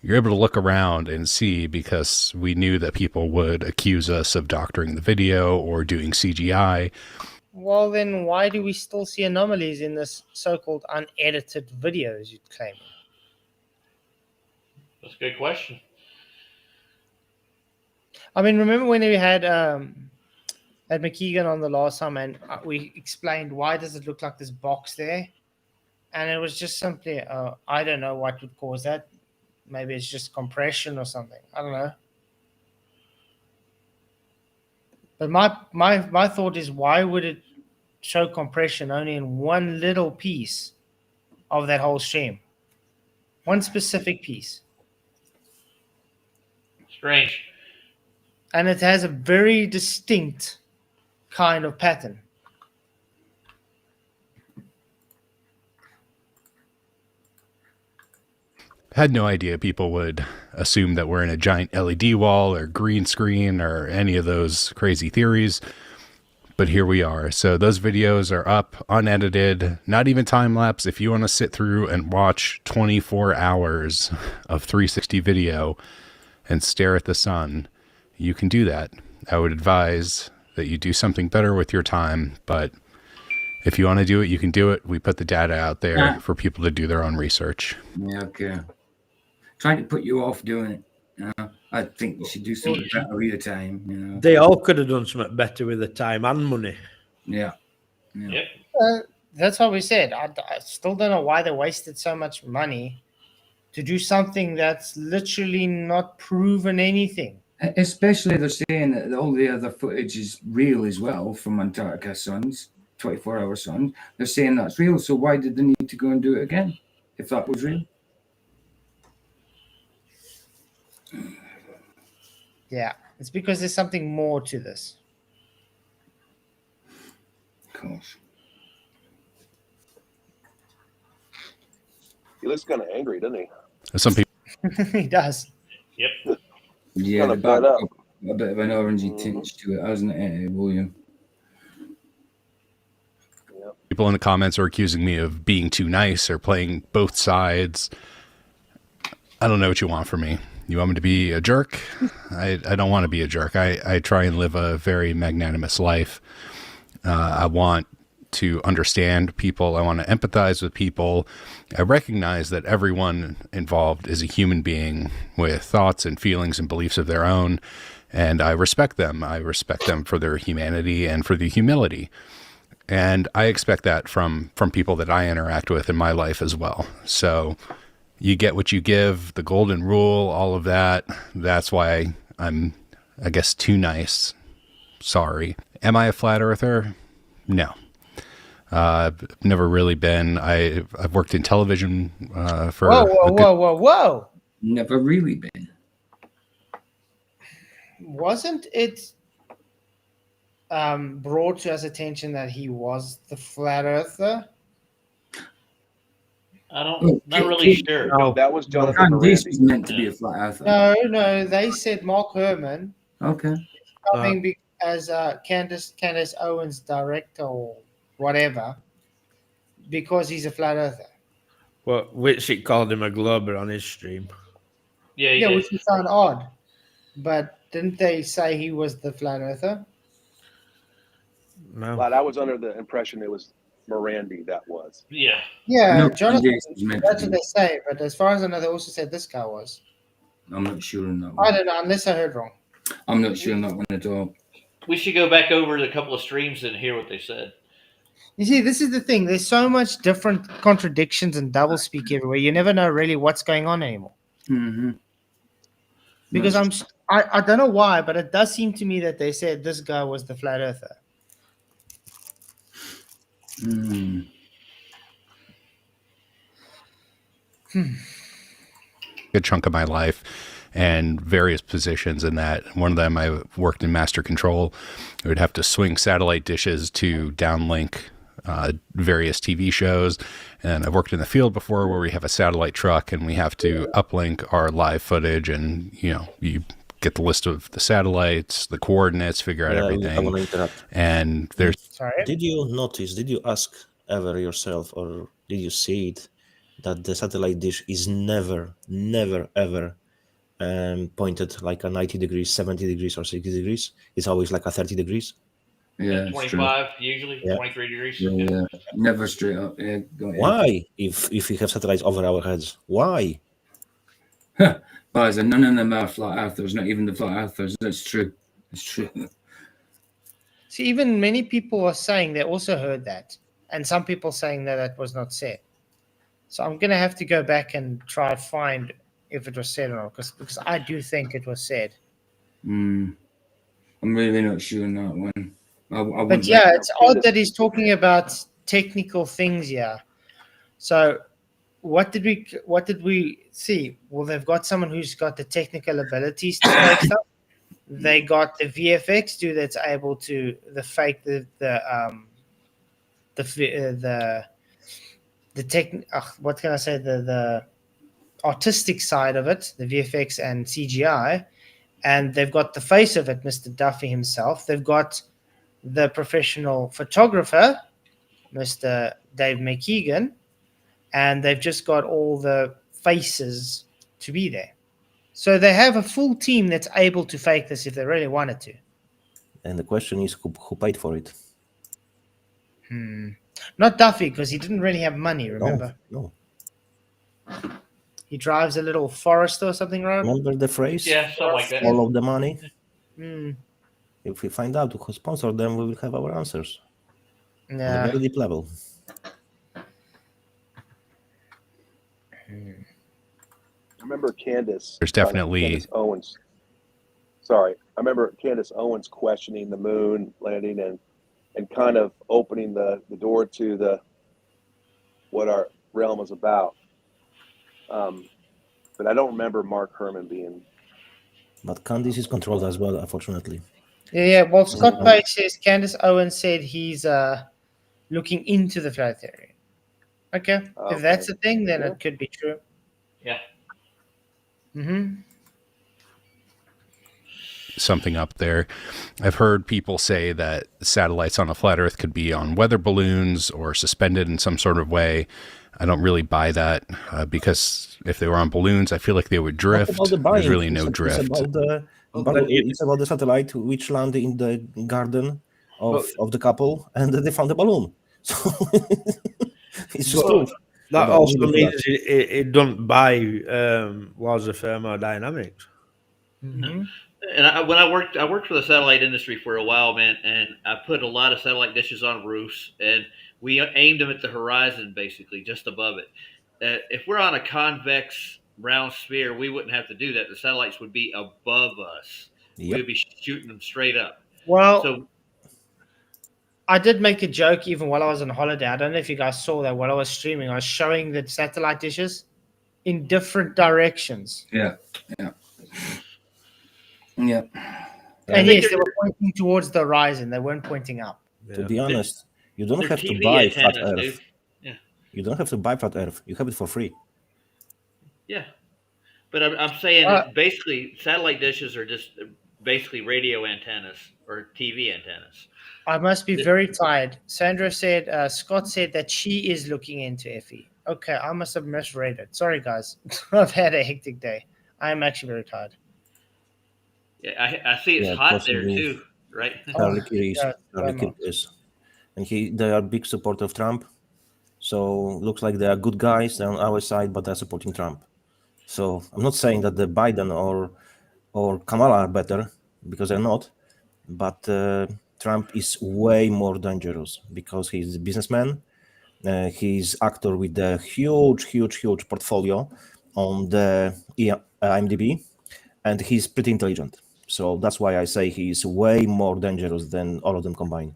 You're able to look around and see, because we knew that people would accuse us of doctoring the video or doing CGI. Well, then why do we still see anomalies in this so-called unedited videos you're claiming? That's a good question. I mean, remember when we had McKeegan on the last time, and we explained why does it look like this box there? And it was just simply, I don't know what would cause that. Maybe it's just compression or something. I don't know. But my thought is, why would it show compression only in one little piece of that whole stream? One specific piece. Strange. And it has a very distinct kind of pattern. Had no idea people would assume that we're in a giant LED wall or green screen or any of those crazy theories. But here we are. So those videos are up, unedited, not even time-lapse. If you want to sit through and watch 24 hours of 360 video and stare at the sun, you can do that. I would advise that you do something better with your time, but if you want to do it, you can do it. We put the data out there for people to do their own research. Yeah, okay. Trying to put you off doing it. I think you should do something better with your time. You know, They all could have done something better with the time and money. Yeah. Yep. That's what we said. I still don't know why they wasted so much money to do something that's literally not proven anything. Especially they're saying that all the other footage is real as well from Antarctica suns, 24-hour suns. They're saying that's real. So why did they need to go and do it again if that was real? Yeah, it's because there's something more to this. Of course. He looks kind of angry, doesn't he? Some people. He does. Yep. Yeah, Kinda the back fed up. a bit of an orangey tinge to it, hasn't it, William? People in the comments are accusing me of being too nice or playing both sides. I don't know what you want from me. You want me to be a jerk? I don't want to be a jerk. I try and live a very magnanimous life. I want to understand people. I want to empathize with people. I recognize that everyone involved is a human being with thoughts and feelings and beliefs of their own, and I respect them. I respect them for their humanity and for the humility. And I expect that from people that I interact with in my life as well. So you get what you give, the golden rule, all of that. That's why I'm, I guess, too nice. Sorry. Am I a flat earther? No. I've never really been. I've worked in television for... Whoa. Never really been. Wasn't it brought to us attention that he was the flat earther? Not really sure. No. That was Jonathan This Morandi. was meant to be a flat earther. No, they said Mark Herman Okay. coming as Candace Owens' director or whatever, because he's a flat earther. Well, Witsit called him a glober on his stream. Yeah, he Yeah, did. which would sound odd, but didn't they say he was the flat earther? No. But I was under the impression it was Morandi that was. Yeah. Yeah, No, Jonathan. this was meant to That's what be. they say, but as far as I know, they also said this guy was. I'm not sure on that I one. don't know, unless I heard wrong. I'm not sure on that one at all. We should go back over a couple of streams and hear what they said. You see, this is the thing. There's so much different contradictions and doublespeak everywhere. You never know really what's going on anymore. Mm-hmm. Because I don't know why, but it does seem to me that they said this guy was the flat earther. Good chunk of my life and various positions in that. One of them, I worked in master control. I would have to swing satellite dishes to downlink various TV shows. And I've worked in the field before where we have a satellite truck and we have to uplink our live footage, and you get the list of the satellites, the coordinates, figure out everything. I want to interrupt. And there's Did you ask ever yourself, or did you see it, that the satellite dish is never, ever pointed like a 90 degrees, 70 degrees, or 60 degrees? It's always like a 30 degrees. Yeah, 25 usually, Yeah. 23 degrees. Yeah. Never straight up. Yeah, go ahead. Why? If we have satellites over our heads, why? But none of them are flat earthers, not even the flat earthers. That's true. It's true. See, even many people are saying they also heard that, and some people saying that was not said. So I'm going to have to go back and try to find if it was said or not, because I do think it was said. I'm really not sure on that one. But yeah, it's odd that he's talking about technical things here. So what did we see? Well, they've got someone who's got the technical abilities to fake stuff. They got the VFX dude that's able to fake the what can I say, the artistic side of it, the VFX and CGI, and they've got the face of it, Mr. Duffy himself. They've got the professional photographer, Mr. Dave McKeegan, and they've just got all the faces to be there. So they have a full team that's able to fake this if they really wanted to. And the question is, who paid for it? Not Duffy, because he didn't really have money, remember? No. He drives a little Forester or something, right? Remember the phrase? Yeah, something like that. Follow the money. Mm. If we find out who sponsored them, we will have our answers. On a Yeah. very deep level. I remember Candace. There's definitely Candace Owens. Sorry, I remember Candace Owens questioning the moon landing and kind of opening the door to what our realm is about. But I don't remember Mark Herman being. But Candice is controlled as well, unfortunately. Yeah. Well, Scott Page says Candace Owens said he's looking into the flat theory. Okay. If that's the thing, then it could be true. Yeah. something up there. I've heard people say that satellites on a flat Earth could be on weather balloons or suspended in some sort of way. I don't really buy that because if they were on balloons, I feel like they would drift. There's really no drift. It's about the satellite which landed in the garden of the couple, and they found the balloon. So it's just true. That also means it don't buy laws of thermodynamics. Mm-hmm. And when I worked for the satellite industry for a while, man, and I put a lot of satellite dishes on roofs, and we aimed them at the horizon, basically just above it. If we're on a convex round sphere, we wouldn't have to do that. The satellites would be above us. Yep. We would be shooting them straight up. Well, So I did make a joke even while I was on holiday. I don't know if you guys saw that while I was streaming. I was showing the satellite dishes in different directions. Yeah. And yes, they were pointing towards the horizon. They weren't pointing up. To be honest, you don't they're have to TV buy flat antennas, Earth. dude. Yeah. You don't have to buy flat Earth. You have it for free. Yeah. But I'm saying that basically satellite dishes are just basically radio antennas or TV antennas. I must be very tired. Sandra said, Scott said that she is looking into FE. Okay, I must have misread it. Sorry, guys. I've had a hectic day. I'm actually very tired. Yeah, I see it's hot there too, right? Charlie Kirk is. And they are big supporter of Trump. So looks like they are good guys. They're on our side, but they're supporting Trump. So I'm not saying that the Biden or Kamala are better, because they're not. But Trump is way more dangerous because he's a businessman. He's actor with a huge portfolio on the IMDb. and he's pretty intelligent. So that's why I say he's way more dangerous than all of them combined.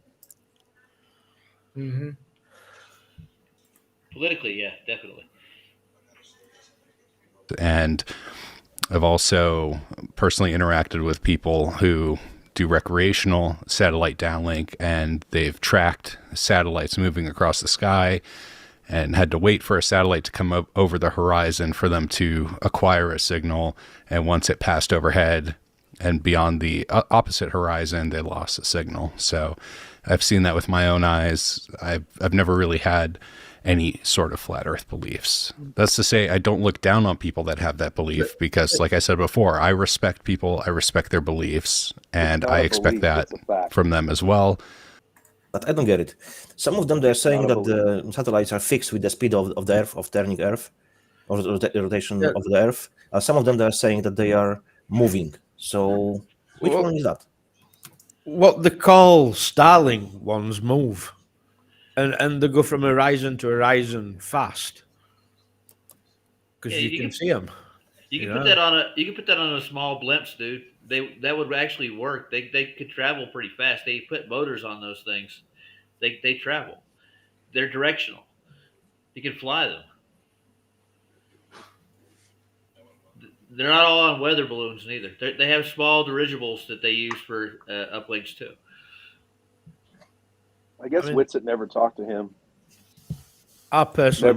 Mm-hmm. Politically, yeah, definitely. And I've also personally interacted with people who do recreational satellite downlink, and they've tracked satellites moving across the sky and had to wait for a satellite to come up over the horizon for them to acquire a signal. And once it passed overhead and beyond the opposite horizon, they lost the signal. So I've seen that with my own eyes. I've never really had any sort of flat earth beliefs. That's to say, I don't look down on people that have that belief, because like I said before, I respect people, I respect their beliefs, and I expect that from them as well. But I don't get it. Some of them, they're saying that the satellites are fixed with the speed of the Earth, of turning Earth, or the rotation of the Earth. Some of them, they're saying that they are moving. So which one is that? What they call Starlink ones move. And they go from horizon to horizon fast. Because you can see them. You can put that on a small blimps, dude. That would actually work. They could travel pretty fast. They put motors on those things. They travel. They're directional. You can fly them. They're not all on weather balloons neither. They have small dirigibles that they use for uplinks too. I guess Whitsitt never talked to him. I personally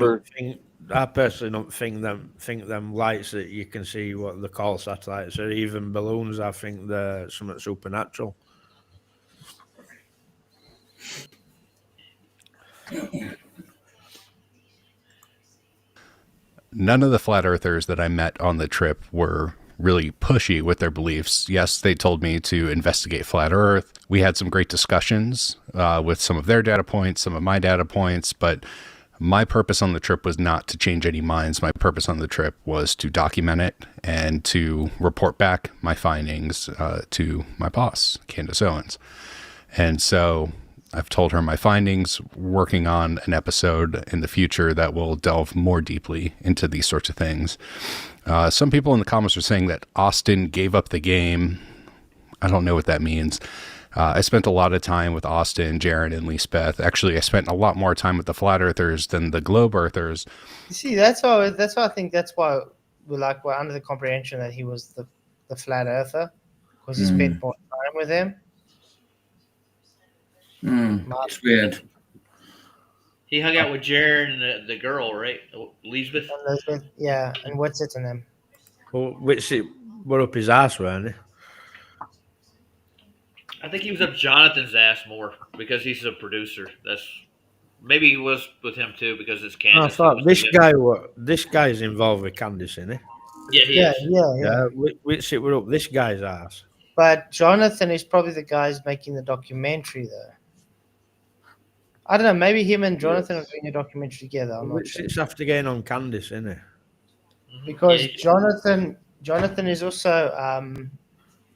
don't think them lights that you can see what they call satellites, or even balloons. I think they're something supernatural. None of the flat earthers that I met on the trip were really pushy with their beliefs. Yes, they told me to investigate flat earth. We had some great discussions with some of their data points, some of my data points, but my purpose on the trip was not to change any minds. My purpose on the trip was to document it and to report back my findings to my boss, Candace Owens. And so I've told her my findings, working on an episode in the future that will delve more deeply into these sorts of things. Some people in the comments are saying that Austin gave up the game. I don't know what that means. I spent a lot of time with Austin, Jaron, and Lisbeth. Actually, I spent a lot more time with the flat earthers than the globe earthers. You see, that's why I think that's why we're under the comprehension that he was the flat earther, because he spent more time with him. It's weird. He hung out with Jaron and the girl, right? Lisbeth? Yeah, and what's it in them? Well, which it were up his ass, weren't he? I think he was up Jonathan's ass more because he's a producer. Maybe he was with him too because it's Candace. I thought this guy's involved with Candace, isn't he? Yeah, he is. Yeah. Which it were up this guy's ass. But Jonathan is probably the guys making the documentary, though. I don't know. Maybe him and Jonathan are doing a documentary together. I'm not sure. It's after getting on Candace, isn't it? Because Jonathan is also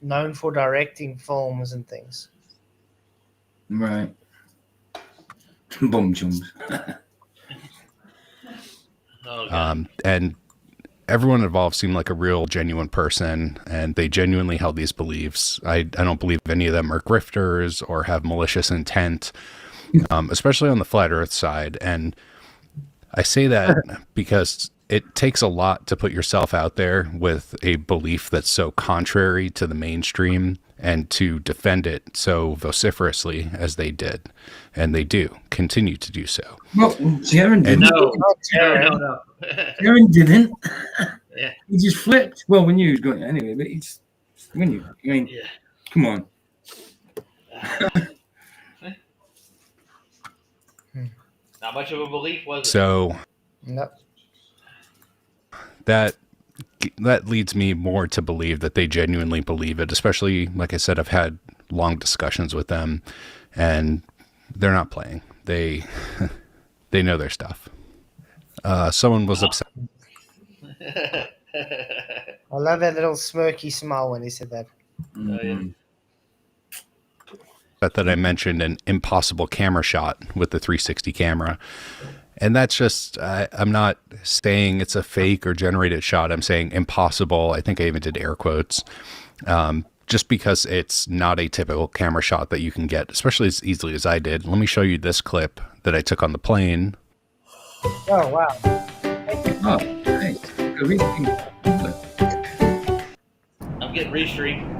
known for directing films and things. Right. Bum chums. And everyone involved seemed like a real genuine person, and they genuinely held these beliefs. I don't believe any of them are grifters or have malicious intent, especially on the flat earth side. And I say that because it takes a lot to put yourself out there with a belief that's so contrary to the mainstream and to defend it so vociferously as they did. And they do continue to do so. Well, Jaron didn't. No. Jaron didn't. Yeah. He just flipped. Well, we knew he was going anyway, but it's when you. I mean, come on. Not much of a belief, was it? So, Nope. that leads me more to believe that they genuinely believe it. Especially, like I said, I've had long discussions with them, and they're not playing. They know their stuff. Someone was upset. I love that little smirky smile when he said that. That I mentioned an impossible camera shot with the 360 camera. And that's just, I'm not saying it's a fake or generated shot. I'm saying impossible. I think I even did air quotes. Just because it's not a typical camera shot that you can get, especially as easily as I did. Let me show you this clip that I took on the plane. Oh, wow. Oh, nice. I'm getting restreamed.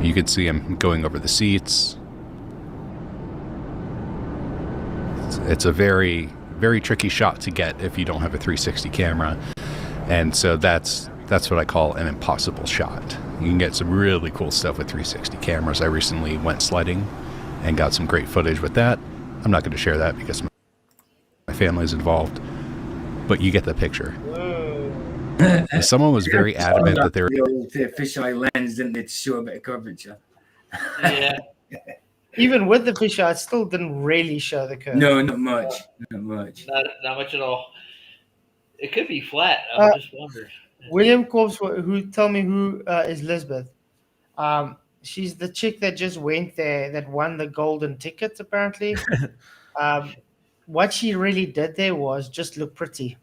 You could see him going over the seats. It's a very, very tricky shot to get if you don't have a 360 camera. And so that's what I call an impossible shot. You can get some really cool stuff with 360 cameras. I recently went sledding and got some great footage with that. I'm not going to share that because my family's involved, but you get the picture. Someone was very adamant that they were the fisheye lens, didn't they, to show a bit of coverage? Yeah. Even with the fisheye, it still didn't really show the curve. No, not much. Not much. Not much at all. It could be flat. I'm just wondering. William Corpse, tell me who is Lisbeth? She's the chick that just went there that won the golden ticket, apparently. What she really did there was just look pretty.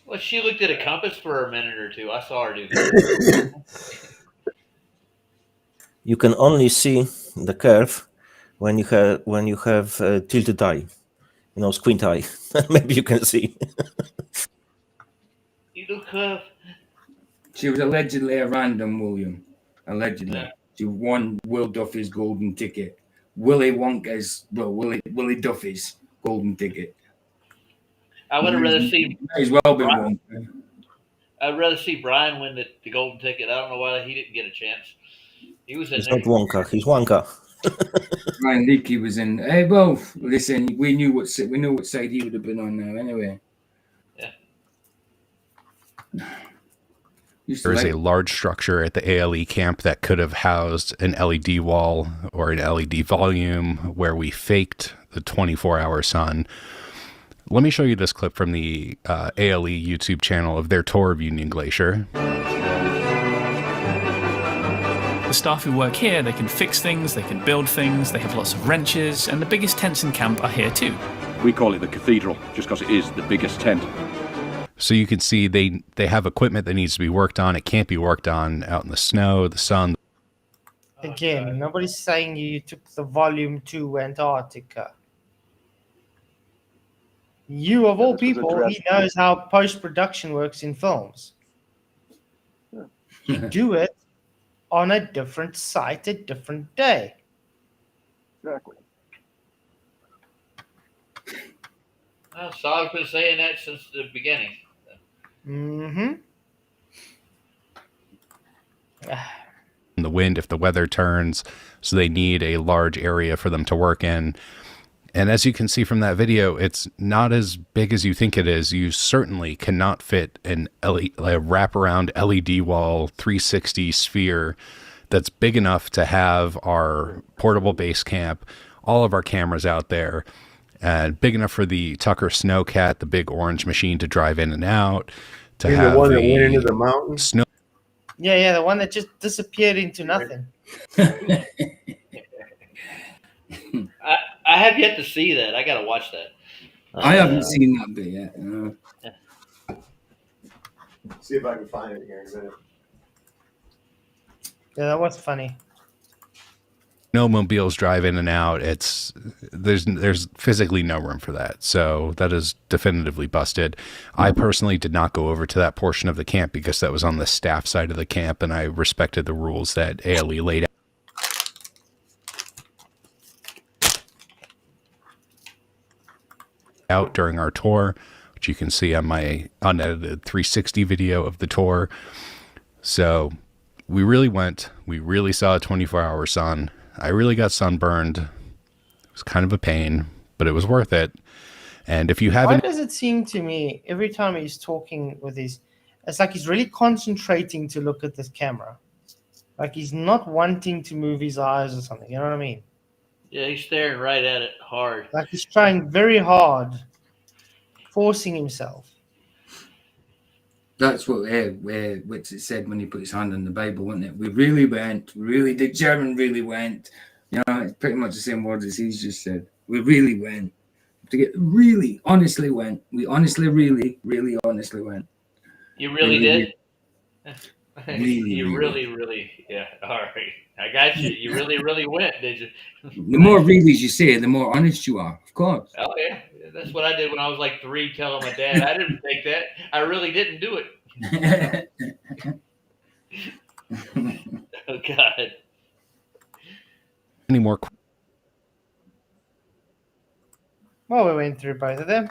Well, she looked at a compass for a minute or two. I saw her do that. You can only see the curve when you have tilted eye, squint eye. Maybe you can see. You do curve. She was allegedly a random, William. Allegedly. Yeah. She won Will Duffy's golden ticket. Willy Duffy's golden ticket. I would have rather seen. May as well be one. I'd rather see Brian win the golden ticket. I don't know why he didn't get a chance. He was in He's there. not Wonka. He's Wonka. Ryan Leakey was in. Hey, well, listen, we knew what side he would have been on now. Anyway. Yeah. There is a large structure at the ALE camp that could have housed an LED wall or an LED volume where we faked the 24-hour sun. Let me show you this clip from the ALE YouTube channel of their tour of Union Glacier. The staff who work here, they can fix things, they can build things, they have lots of wrenches, and the biggest tents in camp are here too. We call it the cathedral, just because it is the biggest tent. So you can see they have equipment that needs to be worked on. It can't be worked on out in the snow, the sun. Again, nobody's saying you took the volume to Antarctica. You, of all people, he knows how post-production works in films. You do it on a different site, a different day. Exactly. Well, Saul's been saying that since the beginning. Mm-hmm. The wind, if the weather turns, so they need a large area for them to work in. And as you can see from that video, it's not as big as you think it is. You certainly cannot fit a wraparound LED wall 360 sphere that's big enough to have our portable base camp, all of our cameras out there, and big enough for the Tucker Snowcat, the big orange machine, to drive in and out. To have the one that went into the mountain? Snow. Yeah, the one that just disappeared into nothing. I have yet to see that. I got to watch that. I haven't seen that bit yet. No. See if I can find it here in a minute. Yeah, that was funny. Snowmobiles drive in and out. There's physically no room for that. So that is definitively busted. I personally did not go over to that portion of the camp because that was on the staff side of the camp, and I respected the rules that ALE laid out during our tour, which you can see on my unedited 360 video of the tour. So we really saw a 24-hour sun. I really got sunburned. It was kind of a pain, but it was worth it. And if you haven't... Why does it seem to me, every time he's talking with it's like he's really concentrating to look at this camera. Like he's not wanting to move his eyes or something, you know what I mean? Yeah, he's staring right at it hard. Like he's trying very hard, forcing himself. That's what Witz said when he put his hand on the Bible, wasn't it? We really went. German really went. You know, it's pretty much the same words as he's just said. We really went. We honestly went. We honestly, really honestly went. You really did? You Really. really, yeah. All right. I got you. You really went, did you? The more reallys you say, the more honest you are, of course. Oh, yeah. That's what I did when I was like 3 telling my dad. I didn't think that. I really didn't do it. Oh, God. Any more? Well, we went through both of them.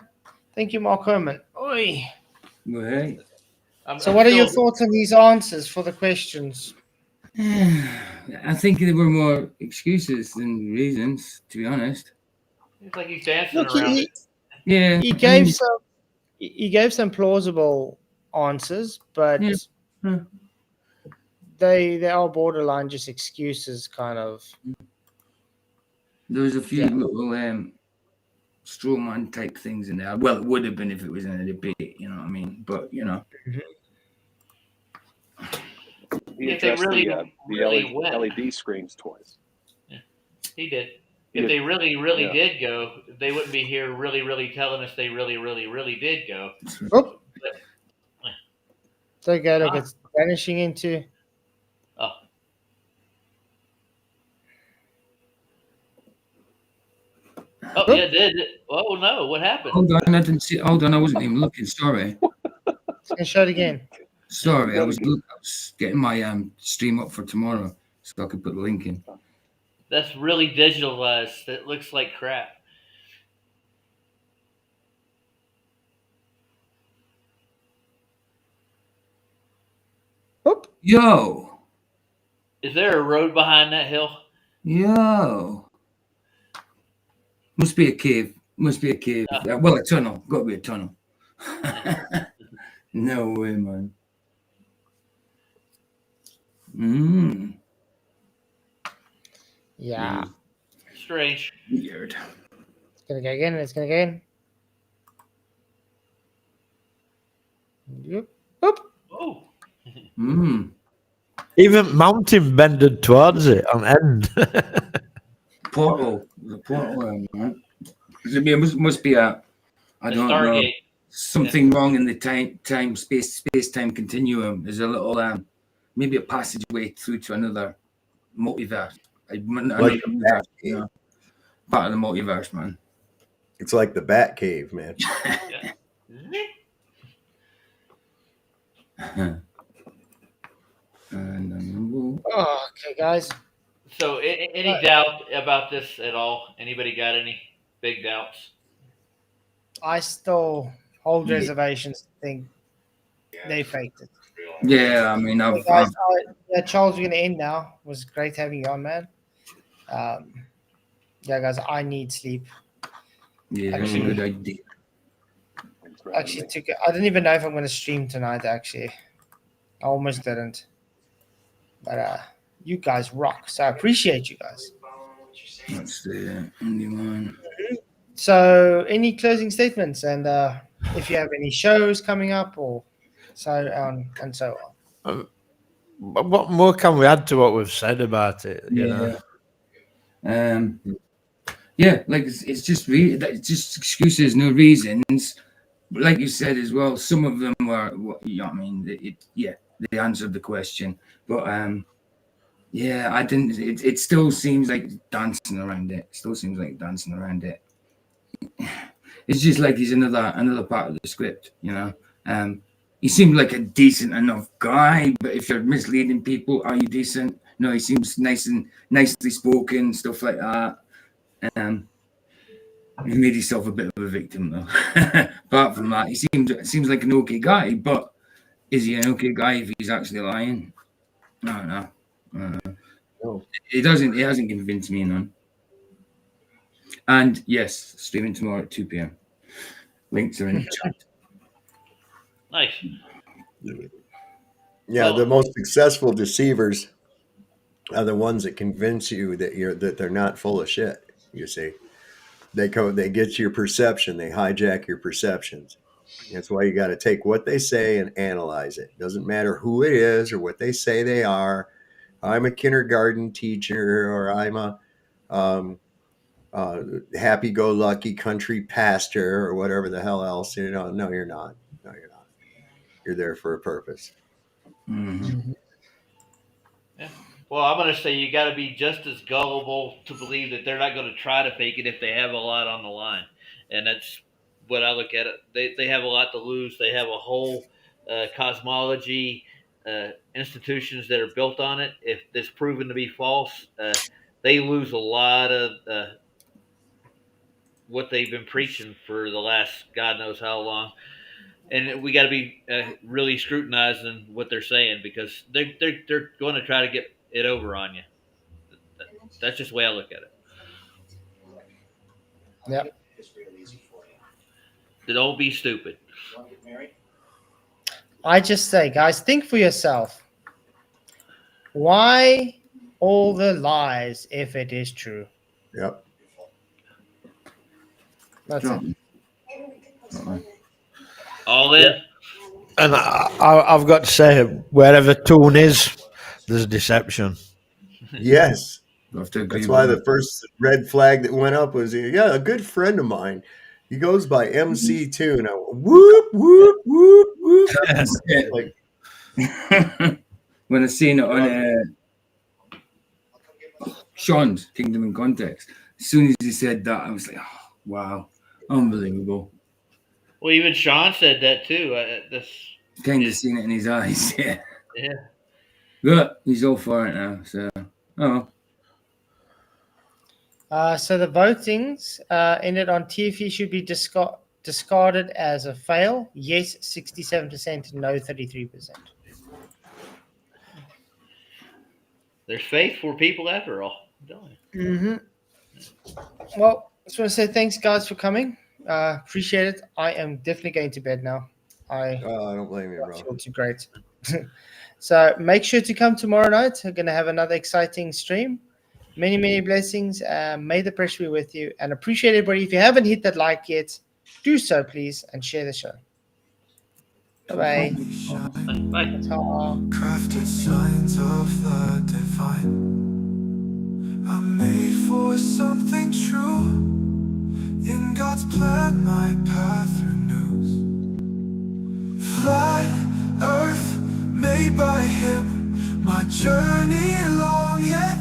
Thank you, Mark Herman. Oi. Well, hey. So, what are your thoughts on these answers for the questions? I think there were more excuses than reasons, to be honest. It's like he's dancing around it. Yeah. He gave some. He gave some plausible answers, but they are borderline just excuses, kind of. There was a few little straw man type things in there. Well, it would have been if it was in a debate, you know what I mean? But you know. He If they addressed really the went. LED screens twice. Yeah, he did. If they really did go, they wouldn't be here really telling us they really did go. Oh. So go look, it's vanishing into. Oh. Oh, yeah, it did. Oh, no. What happened? Hold on, I didn't see. Hold on, I wasn't even looking. Sorry. It's gonna show it again. Sorry, I was getting my stream up for tomorrow, so I could put the link in. That's really digitalized. That looks like crap. Oop. Yo. Is there a road behind that hill? Yo. Must be a cave. Must be a cave. Well, a tunnel. Got to be a tunnel. No way, man. Yeah. Strange. Weird. It's gonna go again. It's gonna go in. Yep. Oop. Oh. Even mountain bended towards it on end. Portal. The portal, man. It must be a. I don't know. Something wrong in the time space time continuum. There's a little maybe a passageway through to another multiverse. Part of the multiverse, man. It's like the Bat Cave, man. Okay, guys. So, any doubt about this at all? Anybody got any big doubts? I still hold reservations. Think they faked it. Yeah, I mean, guys, Charles, we're gonna end now. It was great having you on, man. Yeah, guys, I need sleep. Yeah, that's a good idea. Actually, I don't even know if I'm going to stream tonight. Actually, I almost didn't. But you guys rock. So I appreciate you guys. That's the only one. So, any closing statements, and if you have any shows coming up, or so on and so on. What more can we add to what we've said about it? You know? Yeah, like it's just it's just excuses, no reasons. But like you said as well, some of them were, you know what I mean? They answered the question, but yeah, I didn't. It still seems like dancing around it. It's just like he's another part of the script, you know. He seemed like a decent enough guy, but if you're misleading people, are you decent? No, he seems nicely spoken, stuff like that. He made himself a bit of a victim, though. Apart from that, he seems like an okay guy, but is he an okay guy if he's actually lying? I don't know. No. It hasn't convinced me none. And yes, streaming tomorrow at 2 p.m. Links are in the chat. Nice. Yeah, the most successful deceivers are the ones that convince you that they're not full of shit. You see, they get your perception, they hijack your perceptions. That's why you got to take what they say and analyze it. Doesn't matter who it is or what they say they are. I'm a kindergarten teacher, or I'm a happy-go-lucky country pastor or whatever the hell else. No, you're not. No, you're not. You're there for a purpose. Mm-hmm. Yeah. Well, I'm going to say you got to be just as gullible to believe that they're not going to try to fake it if they have a lot on the line, and that's what I look at it. They have a lot to lose. They have a whole cosmology institutions that are built on it. If it's proven to be false, they lose a lot of what they've been preaching for the last God knows how long. And we got to be really scrutinizing what they're saying because they're going to try to get it over on you. That's just the way I look at it. Yep. Don't be stupid. I just say, guys, think for yourself. Why all the lies if it is true? Yep. That's it. All in. And I've got to say, wherever tune is, there's deception. Yes. That's why the first red flag that went up was, a good friend of mine. He goes by MC2. And I went, whoop, whoop, whoop, whoop. Like, when I seen it on Sean's Kingdom in Context, as soon as he said that, I was like, oh, wow, unbelievable. Well, even Sean said that too. That's kind of seen it in his eyes. Yeah. Yeah. But he's all for it now. So, So the votings ended on TFE should be discarded as a fail. Yes, 67%. No, 33%. There's faith for people after all. Mm-hmm. Well, I just want to say thanks, guys, for coming. Appreciate it. I am definitely going to bed now. I don't blame you, bro. I feel too great. So make sure to come tomorrow night. We're going to have another exciting stream. Many, many blessings. May the pressure be with you. And appreciate everybody. If you haven't hit that like yet, do so, please, and share the show. Bye-bye. Bye. Crafted signs of the divine. I'm made for something true. In God's plan, my path renews. Flat earth made by Him. My journey long yet